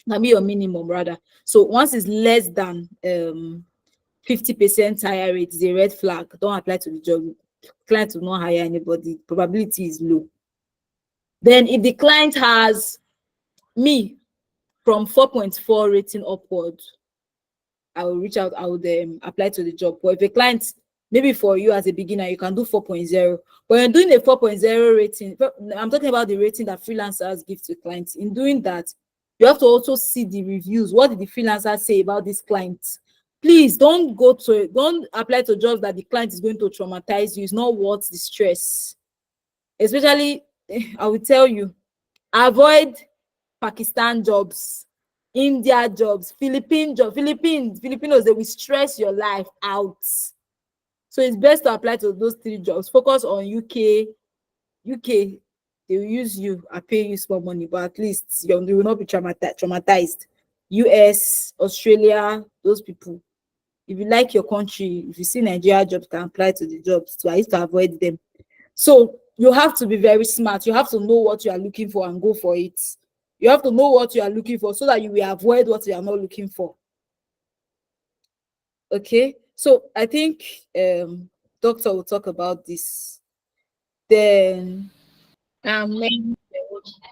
can be your minimum rather. So once it's less than 50% higher rate is a red flag. Don't apply to the job. Client will not hire anybody. Probability is low. Then if the client has me from 4.4 rating upward, I will reach out. I would apply to the job. But if a client, maybe for you as a beginner, you can do 4.0. When you're doing a 4.0 rating, I'm talking about the rating that freelancers give to clients. In doing that, you have to also see the reviews. What did the freelancer say about this client? Please don't apply to jobs that the client is going to traumatize you. It's not worth the stress. Especially, I will tell you, avoid Pakistan jobs, India jobs, Filipinos, they will stress your life out. So it's best to apply to those 3 jobs. Focus on UK, they will use you and pay you small money, but at least you will not be traumatized. US, Australia, those people. If you like your country, if you see Nigeria jobs, can apply to the jobs. So I used to avoid them. So you have to be very smart. You have to know what you are looking for and go for it. You have to know what you are looking for so that you will avoid what you are not looking for. Okay, so I think doctor will talk about this. Then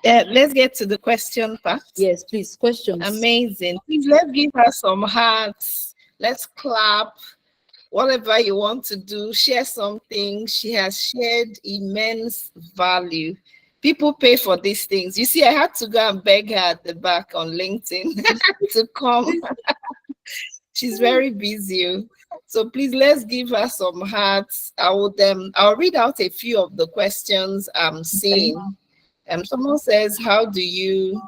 let's get to the question part. yes, please, questions. Amazing. Please let's give her some hearts. Let's clap. Whatever you want to do, share something. She has shared immense value. People pay for these things. You see, I had to go and beg her at the back on LinkedIn to come. She's very busy. So please let's give her some hearts. I'll read out a few of the questions I'm seeing. Someone says, how do you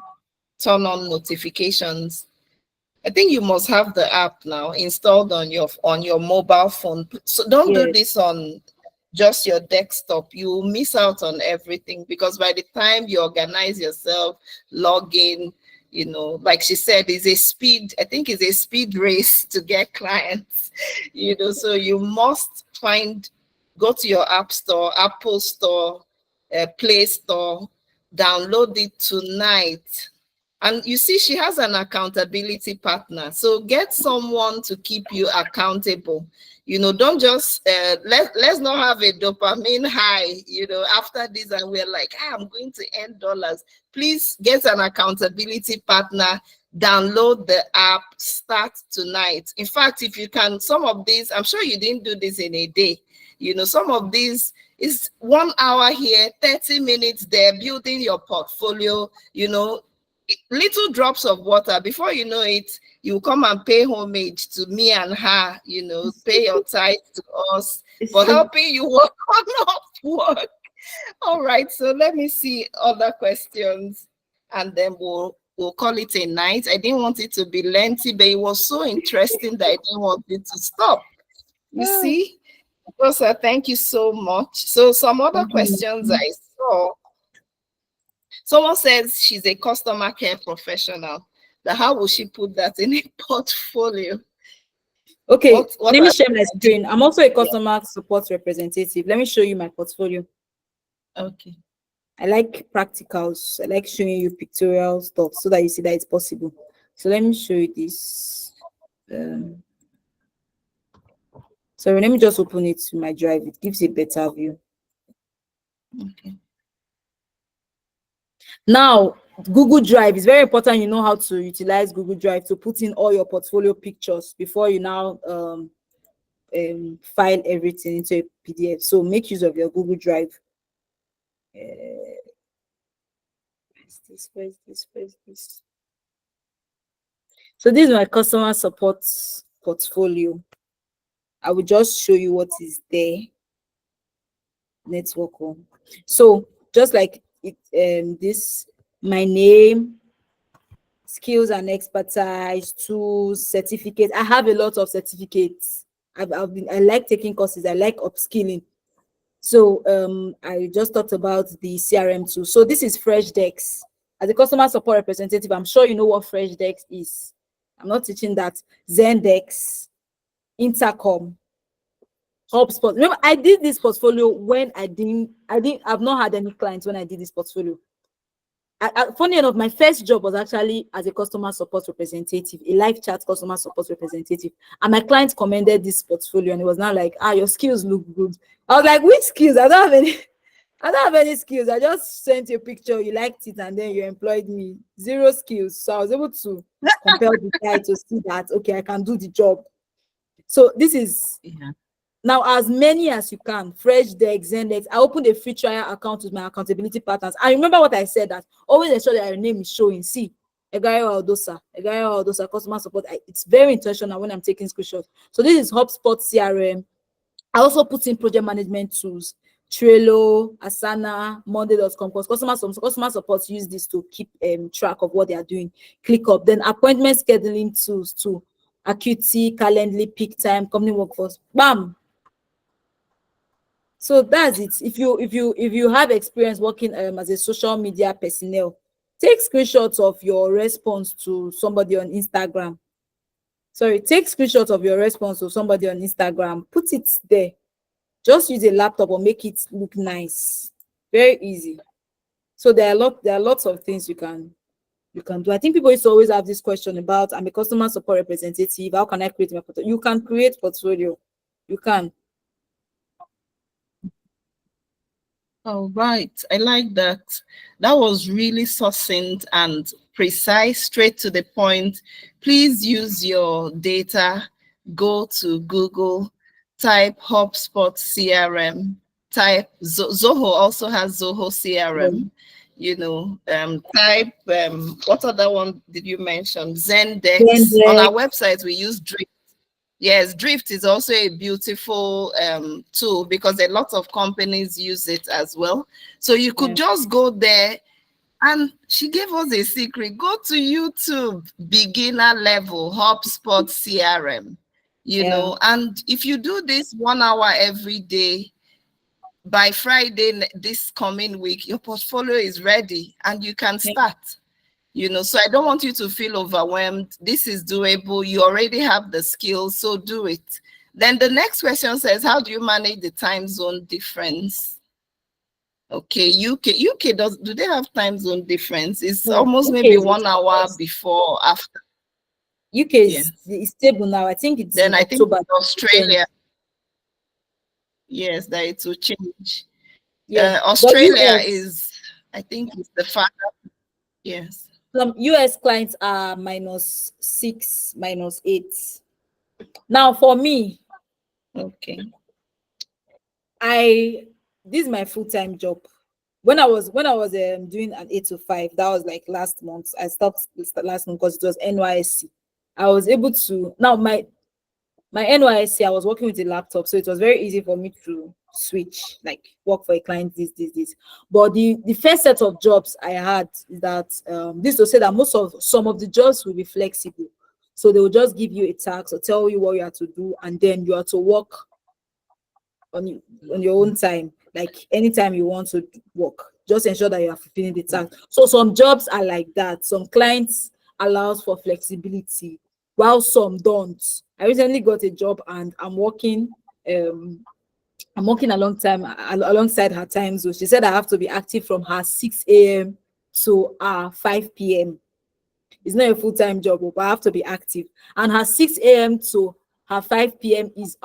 turn on notifications? I think you must have the app now installed on your mobile phone. So don't do this on just your desktop. You miss out on everything, because by the time you organize yourself, log in, like she said, I think it's a speed race to get clients, so you must go to your app store, Apple Store, Play Store, download it tonight. And you see, she has an accountability partner. So get someone to keep you accountable. You know, don't just let's not have a dopamine high, you know, after this, and we're like, I'm going to earn dollars. Please get an accountability partner, download the app, start tonight. In fact, if you can, some of these, I'm sure you didn't do this in a day. You know, some of these is 1 hour here, 30 minutes there, building your portfolio, you know, little drops of water. Before you know it, you come and pay homage to me and her, you know, pay your tithe to us for helping you work on Upwork. All right, so let me see other questions, and then we'll call it a night. I didn't want it to be lengthy, but it was so interesting that I didn't want it to stop. You see? Rosa, thank you so much. So some other questions I saw. Someone says she's a customer care professional. How will she put that in a portfolio? Okay, let me share my screen. I'm also a customer support representative. Let me show you my portfolio. Okay. I like practicals. I like showing you pictorial stuff so that you see that it's possible. So let me show you this. Sorry, let me just open it to my drive. It gives a better view. Okay. Now, Google Drive is very important. You know how to utilize Google Drive to put in all your portfolio pictures before you now file everything into a PDF. So make use of your Google Drive. Where's this? So this is my customer support portfolio. I will just show you what is there. Network home. So just like it, this, my name, skills and expertise, tools, certificates. I have a lot of certificates. I like taking courses. I like upskilling. So I just talked about the CRM tool. So this is FreshDex. As a customer support representative, I'm sure you know what FreshDex is. I'm not teaching that. Zendex, Intercom, HubSpot. Remember, I did this portfolio when I've not had any clients when I did this portfolio. Funny enough, my first job was actually as a customer support representative, a live chat customer support representative. And my client commended this portfolio and it was now like, your skills look good. I was like, which skills? I don't have any skills. I just sent you a picture, you liked it, and then you employed me. Zero skills. So I was able to compel the guy to see that, okay, I can do the job. So this is now as many as you can. FreshDex, Zendex. I opened a free trial account with my accountability partners. I remember what I said, that always ensure that your name is showing. See, Egayo Odosa, customer support. It's very intentional when I'm taking screenshots. So this is HubSpot CRM. I also put in project management tools, Trello, Asana, Monday.com, because customer support use this to keep track of what they are doing. ClickUp. Then appointment scheduling tools too. Acuity, Calendly, Peak Time, Company Workforce. Bam. So that's it. If you have experience working as a social media personnel, take screenshots of your response to somebody on Instagram. Take screenshots of your response to somebody on Instagram. Put it there. Just use a laptop or make it look nice. Very easy. So there are lots of things you can do. I think people used to always have this question about, I'm a customer support representative. How can I create my portfolio? You can create portfolio. You can. All right. I like that. That was really succinct and precise, straight to the point. Please use your data. Go to Google, type HubSpot CRM, type Zoho also has Zoho CRM. You know, type what other one did you mention? Zendex. On our website, we use Drift. Yes, Drift is also a beautiful tool because a lot of companies use it as well. So you could just go there, and she gave us a secret. Go to YouTube, beginner level, HubSpot CRM, you know, and if you do this 1 hour every day, by Friday this coming week, your portfolio is ready and you can start. You know, so I don't want you to feel overwhelmed. This is doable. You already have the skills, so do it. Then the next question says, how do you manage the time zone difference? Okay, UK do they have time zone difference? It's No, almost UK maybe is 1 hour before after. UK Yeah. is stable now. I think it's Then in I think October. in Australia, yes, that it will change. Yeah, but Australia US, is, I think it's the father. Yes. some US clients are -6, -8. Now for me, Okay. I this is my full-time job. When I was doing an 8 to 5, that was like last month. I stopped last month because it was NYSC. I was able to now my NYSC, I was working with a laptop, so it was very easy for me to switch, like work for a client, this. But the first set of jobs I had is that this to say that some of the jobs will be flexible. So they will just give you a task or tell you what you have to do, and then you have to work on you on your own time, like anytime you want to work. Just ensure that you are fulfilling the task. So some jobs are like that. Some clients allows for flexibility, while some don't. I recently got a job and um I'm working alongside her time zone. She said I have to be active from her 6 a.m. to 5 p.m. It's not a full-time job, but I have to be active. And her 6 a.m. to her 5 p.m. is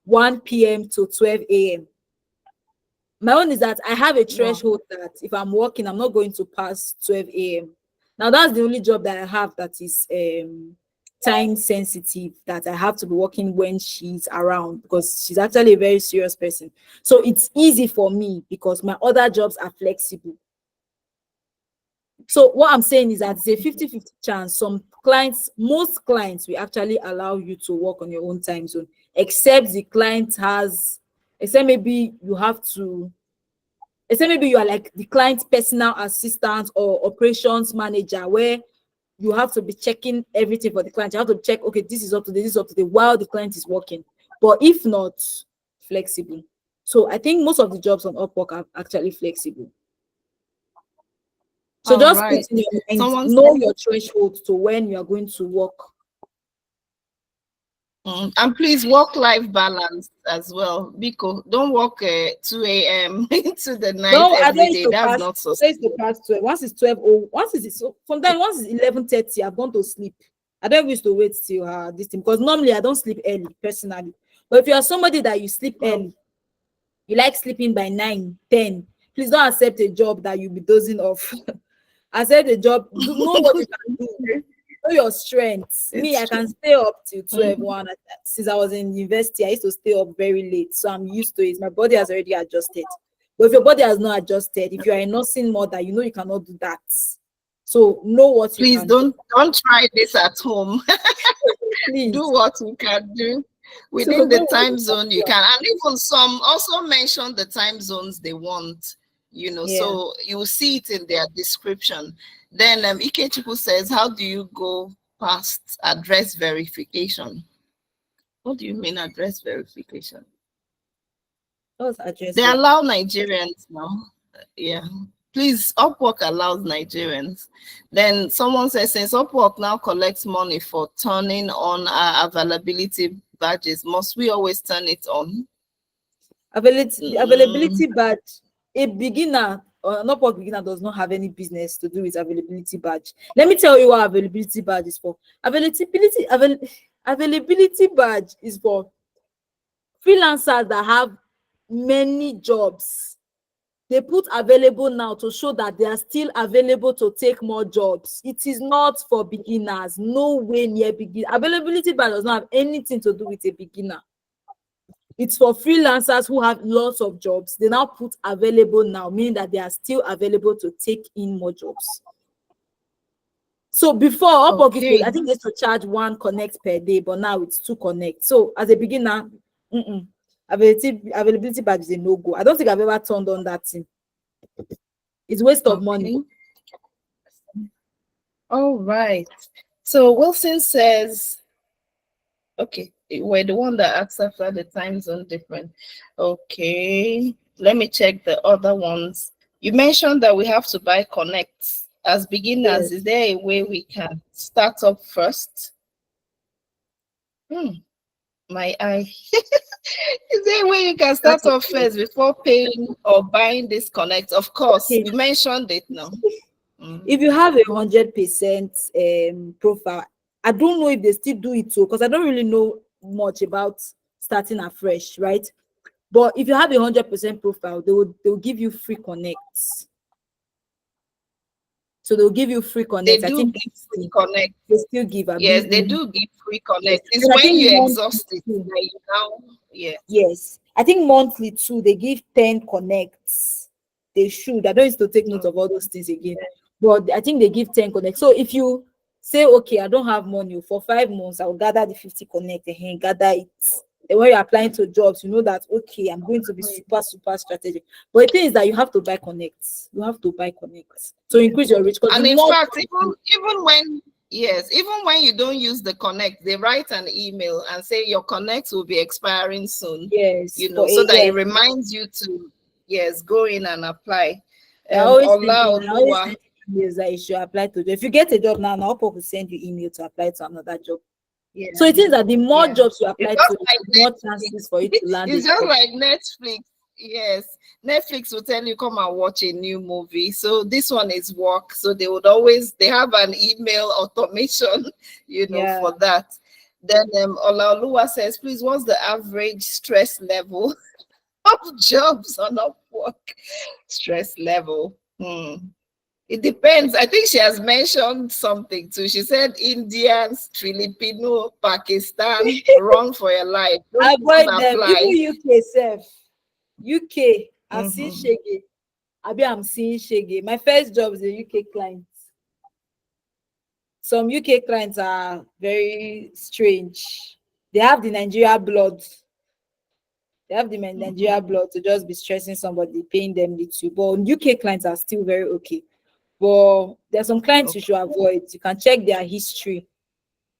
1 p.m. to 12 a.m. My own is that I have a Wow. threshold that if I'm working, I'm not going to pass 12 a.m. Now that's the only job that I have that is time sensitive, that I have to be working when she's around, because she's actually a very serious person. So it's easy for me because my other jobs are flexible. So what I'm saying is that it's a 50-50 chance. Most clients will actually allow you to work on your own time zone, except the client has, except maybe you have to, except maybe you are like the client's personal assistant or operations manager, where you have to be checking everything for the client. You have to check, okay, this is up to this is up to the while the client is working. But if not, flexible. So I think most of the jobs on Upwork are actually flexible. So All just put right. in your mind, Someone know said, your threshold to when you are going to work. and please work-life balance as well. Because don't work 2 a.m. into the night No, I don't every used day. to That's pass. not so. I used to pass 12. Once it's 12, oh, sometimes once it's 11:30, I've gone to sleep. I don't used to wait till this thing, because normally I don't sleep early personally. But if you are somebody that you sleep Oh, early, you like sleeping by 9, 10, please don't accept a job that you'll be dozing off. Accept a job, know what you can do, know your strengths. Me, it's I can true. stay up till 12, Mhm. 1. Since I was in university, I used to stay up very late. So I'm used to it. My body has already adjusted. But if your body has not adjusted, if you are a nursing mother, you know you cannot do that. So know what you Please can do. don't try this at home. Do Please. what you can do So within the know what you time can zone you do. can. And even some also mention the time zones they want, Yeah. so you will see it in their description. Then Ikechukwu says, how do you go past address verification? What do you mean address verification? That was address They very. allow Nigerians now. Yeah. Please, Upwork allows Nigerians. Then someone says, since Upwork now collects money for turning on our availability badges, must we always turn it on? The Mm, availability badge, a beginner or an Upwork beginner does not have any business to do with availability badge. Let me tell you what availability badge is for. Availability badge is for freelancers that have many jobs. They put available now to show that they are still available to take more jobs. It is not for beginners. No way near beginner. Availability badge does not have anything to do with a beginner. It's for freelancers who have lots of jobs. They now put available now, meaning that they are still available to take in more jobs. So before Upwork okay. I think they used to charge 1 connect per day, but now it's 2 connect. So as a beginner, availability badge is a no-go. I don't think I've ever turned on that thing. It's waste of money. Okay. All right. So Wilson says, okay, we're the one that asks after the time zone different. Okay, let me check the other ones. You mentioned that we have to buy connects as beginners. Yes. Is there a way we can start up first? Hmm. My eye. Is there a way you can start That's off okay. first before paying or buying this connect? Of course, Okay. you mentioned it now. Mm. If you have 100% profile, I don't know if they still do it so, because I don't really know much about starting afresh, right? But if you have 100% profile, they'll give you free connects. So they'll give you free They connects. I do think give free monthly. connect. They still give a Yes, bit. they do give free Yes. connect. It's And I when think you monthly exhaust it too. that you now, yeah. Yes. I think monthly too, they give 10 connects. They should. I don't used to take note Mm. of all those things again. But I think they give 10 connects. So if you say, okay, I don't have money for 5 months, I'll gather the 50 connect and gather it. And when you're applying to jobs, you know that okay, I'm going to be super, super strategic. But the thing is that you have to buy connects. You have to buy connects to increase your reach. Because the And in more fact, even when yes, even when you don't use the connect, they write an email and say your connect will be expiring soon. yes, You know, for so a that it yes, reminds you to yes go in and apply. I always Ola send you emails that you should apply to. If you get a job now, Upwork will send you email to apply to another job. yeah, So it is that the more yeah. jobs you It's apply just to, like the more chances for you Netflix. to land a It's just job. like Netflix. Yes, Netflix will tell you come and watch a new movie. So this one is work. So they have an email automation, Yeah. for that. Then Olaoluwa says, please, what's the average stress level of jobs on Upwork? Stress level. It depends. I think she has mentioned something too. She said Indians, Filipino, Pakistan, run for your life. Don't Avoid even them. Even apply. UK self. UK, I've seen Mhm. Shege. I'm seeing Shege. My first job is a UK client. Some UK clients are very strange. They have the Nigeria blood. They have the Nigeria blood to just be stressing somebody, paying them little. But UK clients are still very okay. But there's some clients you Okay. should avoid. You can check their history.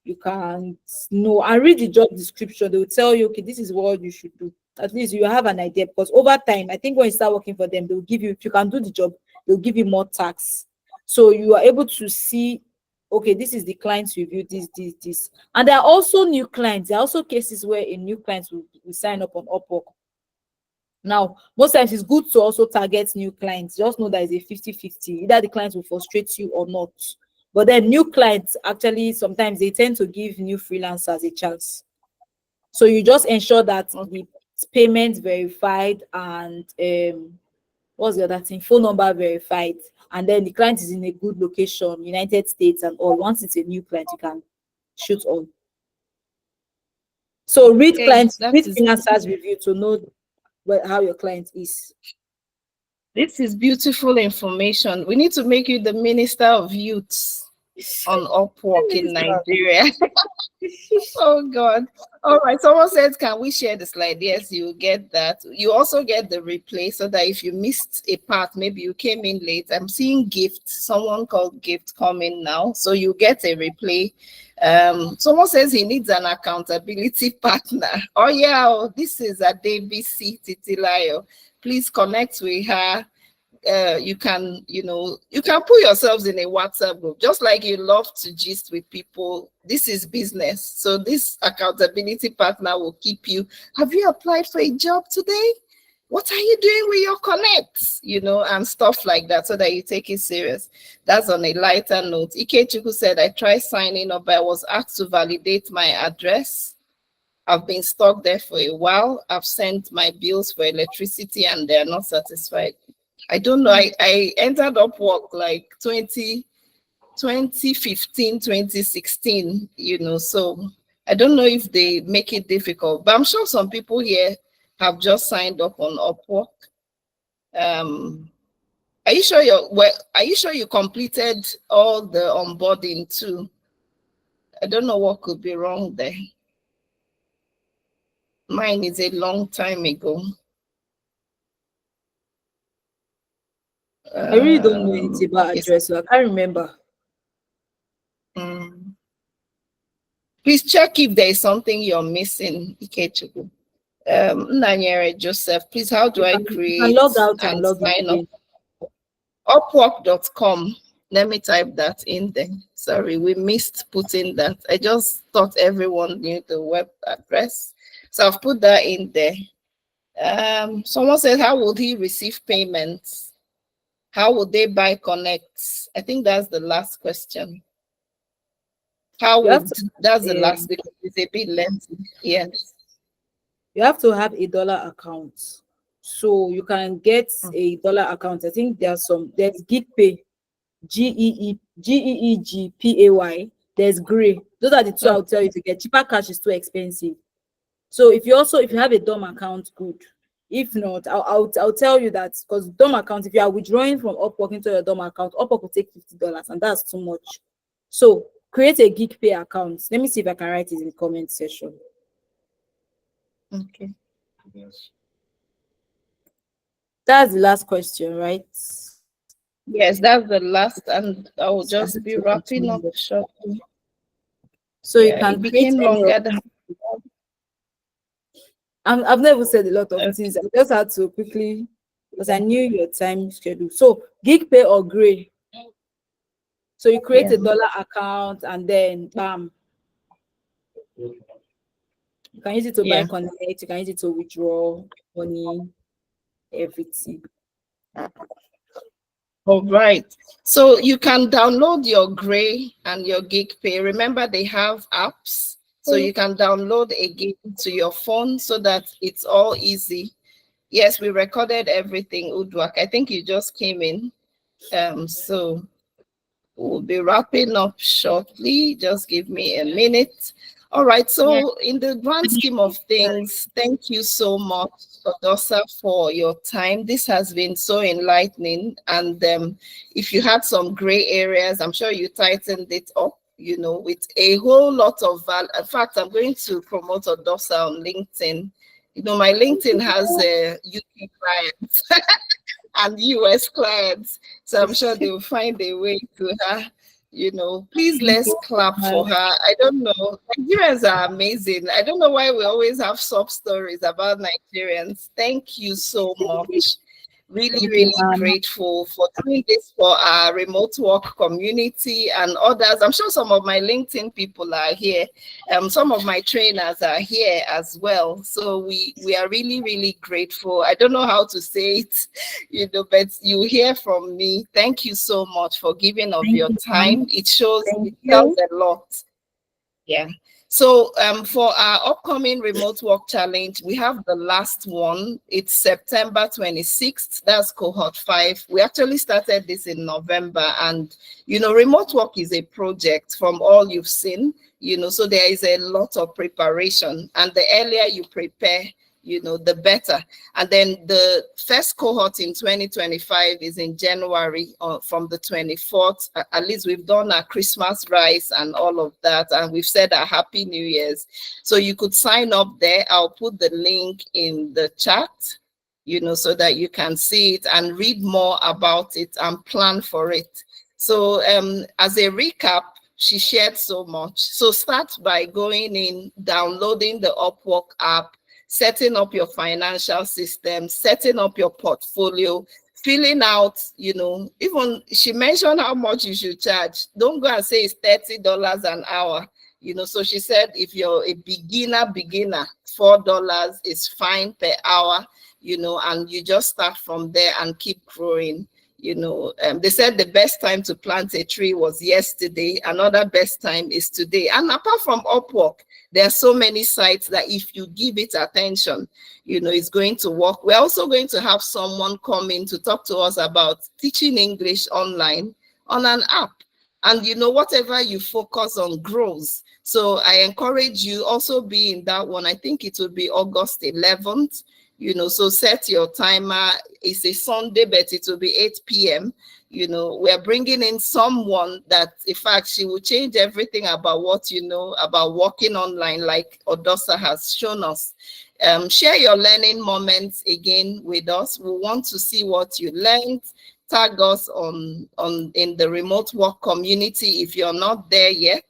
You can know and read the job description. They will tell you, okay, this is what you should do. At least you have an idea, because over time, I think when you start working for them, they'll give you, if you can do the job, they'll give you more tax. So you are able to see, okay, this is the clients review, this. And there are also new clients. There are also cases where a new client will sign up on Upwork. Now, most times it's good to also target new clients. Just know that it's a 50-50. Either the clients will frustrate you or not. But then new clients, actually, sometimes they tend to give new freelancers a chance. So you just ensure that the payment verified and what's the other thing? Phone number verified. And then the client is in a good location, United States and all. Once it's a new client, you can shoot on. So read Okay, clients, that read is freelancers review to know how your client is. this is beautiful information. We need to make you the Minister of Youths on Upwork in Nigeria. Oh God. All right. Someone says, can we share the slide? Yes, you get that. You also get the replay so that if you missed a part, maybe you came in late. I'm seeing Gift, someone called Gift coming now. So you get a replay. Someone says he needs an accountability partner. Oh yeah, this is a DBC Titilayo. Please connect with her. You can put yourselves in a WhatsApp group, just like you love to gist with people. This is business, so this accountability partner will keep you. Have you applied for a job today? What are you doing with your connects? And stuff like that, so that you take it serious. That's on a lighter note. Ikechukwu said, I tried signing up, but I was asked to validate my address. I've been stuck there for a while. I've sent my bills for electricity and they're not satisfied. I don't know. I entered Upwork like 2015, 2016, so I don't know if they make it difficult, but I'm sure some people here have just signed up on Upwork. Are you sure you completed all the onboarding too? I don't know what could be wrong there. Mine is a long time ago. I really don't know anything about Okay. address, so I can't remember. Please check if there is something you're missing, Ikechukwu. Nanyere Joseph, please, how do I You can log create out and and log in sign up? again. Upwork.com. Let me type that in there. Sorry, we missed putting that. I just thought everyone knew the web address. So I've put that in there. Someone said, how would he receive payments? How would they buy connects? I think that's the last question. How You have would, to that's the um, last because it's a bit lengthy. Yes. you have to have a dollar account. So you can get a dollar account. I think there's gig pay, GEEGPAY. There's gray. Those are the two I'll tell you to get. Cheaper cash is too expensive. So if you have a DOM account, good. If not, I'll tell you that, because DOM account, if you are withdrawing from Upwork into your DOM account, Upwork will take $50, and that's too much. So create a gig pay account. Let me see if I can write it in the comment section. Okay. That's the last question, right? Yes, that's the last, and I will So I just have be to wrapping continue up with- shortly. So you Yeah, can it create became any of. longer than. I've never said a lot of Okay. things. I just had to quickly, because I knew your time schedule. So gig pay or gray. So you create Yeah. a dollar account and then bam. You can use it to buy Yeah. connect, you can use it to withdraw money, everything. All right. So you can download your Gray and your Gig Pay. Remember, they have apps. So you can download a game to your phone so that it's all easy. Yes, we recorded everything, Udwak. I think you just came in. So we'll be wrapping up shortly. Just give me a minute. All right. So, in the grand scheme of things, thank you so much, Odosa, for your time. This has been so enlightening. And if you had some gray areas, I'm sure you tightened it up, with a whole lot of value. In fact, I'm going to promote Odosa on LinkedIn. My LinkedIn has UK clients and US clients. So I'm sure they will find a way to her. Please let's clap for her. I don't know. Nigerians are amazing. I don't know why we always have sob stories about Nigerians. Thank you so much. Really, Thank you, really ma'am. grateful for doing this for our remote work community and others. I'm sure some of my LinkedIn people are here. Some of my trainers are here as well. So we are really, really grateful. I don't know how to say it, but you hear from me. Thank you so much for giving of Thank your you, time. ma'am. It shows, Thank it tells you. a lot. Yeah. So for our upcoming remote work challenge, we have the last one. It's September 26th. That's cohort 5. We actually started this in November, and remote work is a project from all you've seen, so there is a lot of preparation, and the earlier you prepare, the better. And then the first cohort in 2025 is in January from the 24th. At least we've done our Christmas rice and all of that. And we've said our Happy New Year's. So you could sign up there. I'll put the link in the chat, so that you can see it and read more about it and plan for it. So as a recap, she shared so much. So start by going in, downloading the Upwork app, setting up your financial system, setting up your portfolio, filling out, even she mentioned how much you should charge. Don't go and say it's $30 an hour. So she said if you're a beginner, $4 is fine per hour, and you just start from there and keep growing. They said the best time to plant a tree was yesterday. Another best time is today. And apart from Upwork, there are so many sites that if you give it attention, it's going to work. We're also going to have someone come in to talk to us about teaching English online on an app. And whatever you focus on grows. So I encourage you also be in that one. I think it will be August 11th. So set your timer. It's a Sunday, but it will be 8 p.m. We're bringing in someone that, in fact, she will change everything about what you know about working online, like Odosa has shown us. Share your learning moments again with us. We want to see what you learned. Tag us on in the remote work community if you're not there yet.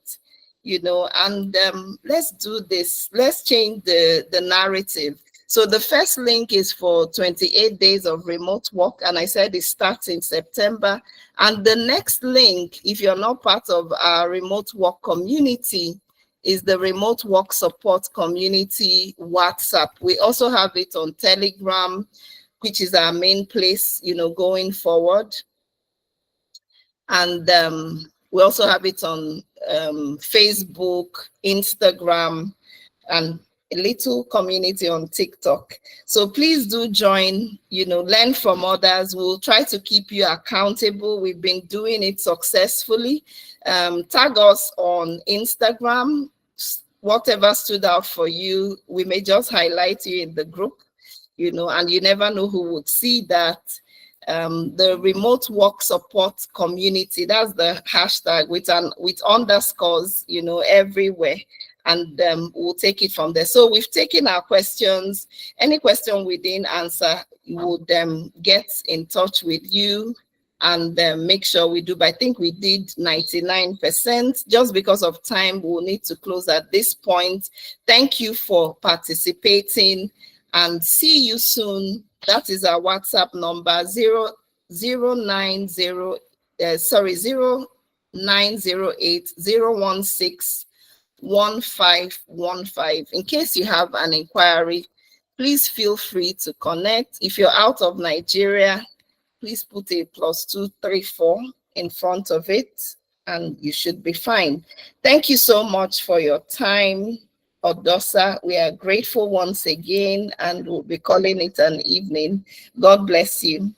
And let's do this. Let's change the narrative. So the first link is for 28 days of remote work. And I said it starts in September. And the next link, if you're not part of our remote work community, is the remote work support community WhatsApp. We also have it on Telegram, which is our main place, going forward. And we also have it on Facebook, Instagram, and a little community on TikTok. So please do join, learn from others. We'll try to keep you accountable. We've been doing it successfully. Tag us on Instagram. Whatever stood out for you, we may just highlight you in the group, and you never know who would see that. The remote work support community, that's the hashtag with underscores, everywhere. And we'll take it from there. So we've taken our questions. Any question we didn't answer, we would get in touch with you and make sure we do. But I think we did 99%. Just because of time, we'll need to close at this point. Thank you for participating and see you soon. That is our WhatsApp number 0908-016-1515. In case you have an inquiry, please feel free to connect. If you're out of Nigeria, please put a +234 in front of it and you should be fine. Thank you so much for your time, Odosa. We are grateful once again, and we'll be calling it an evening. God bless you.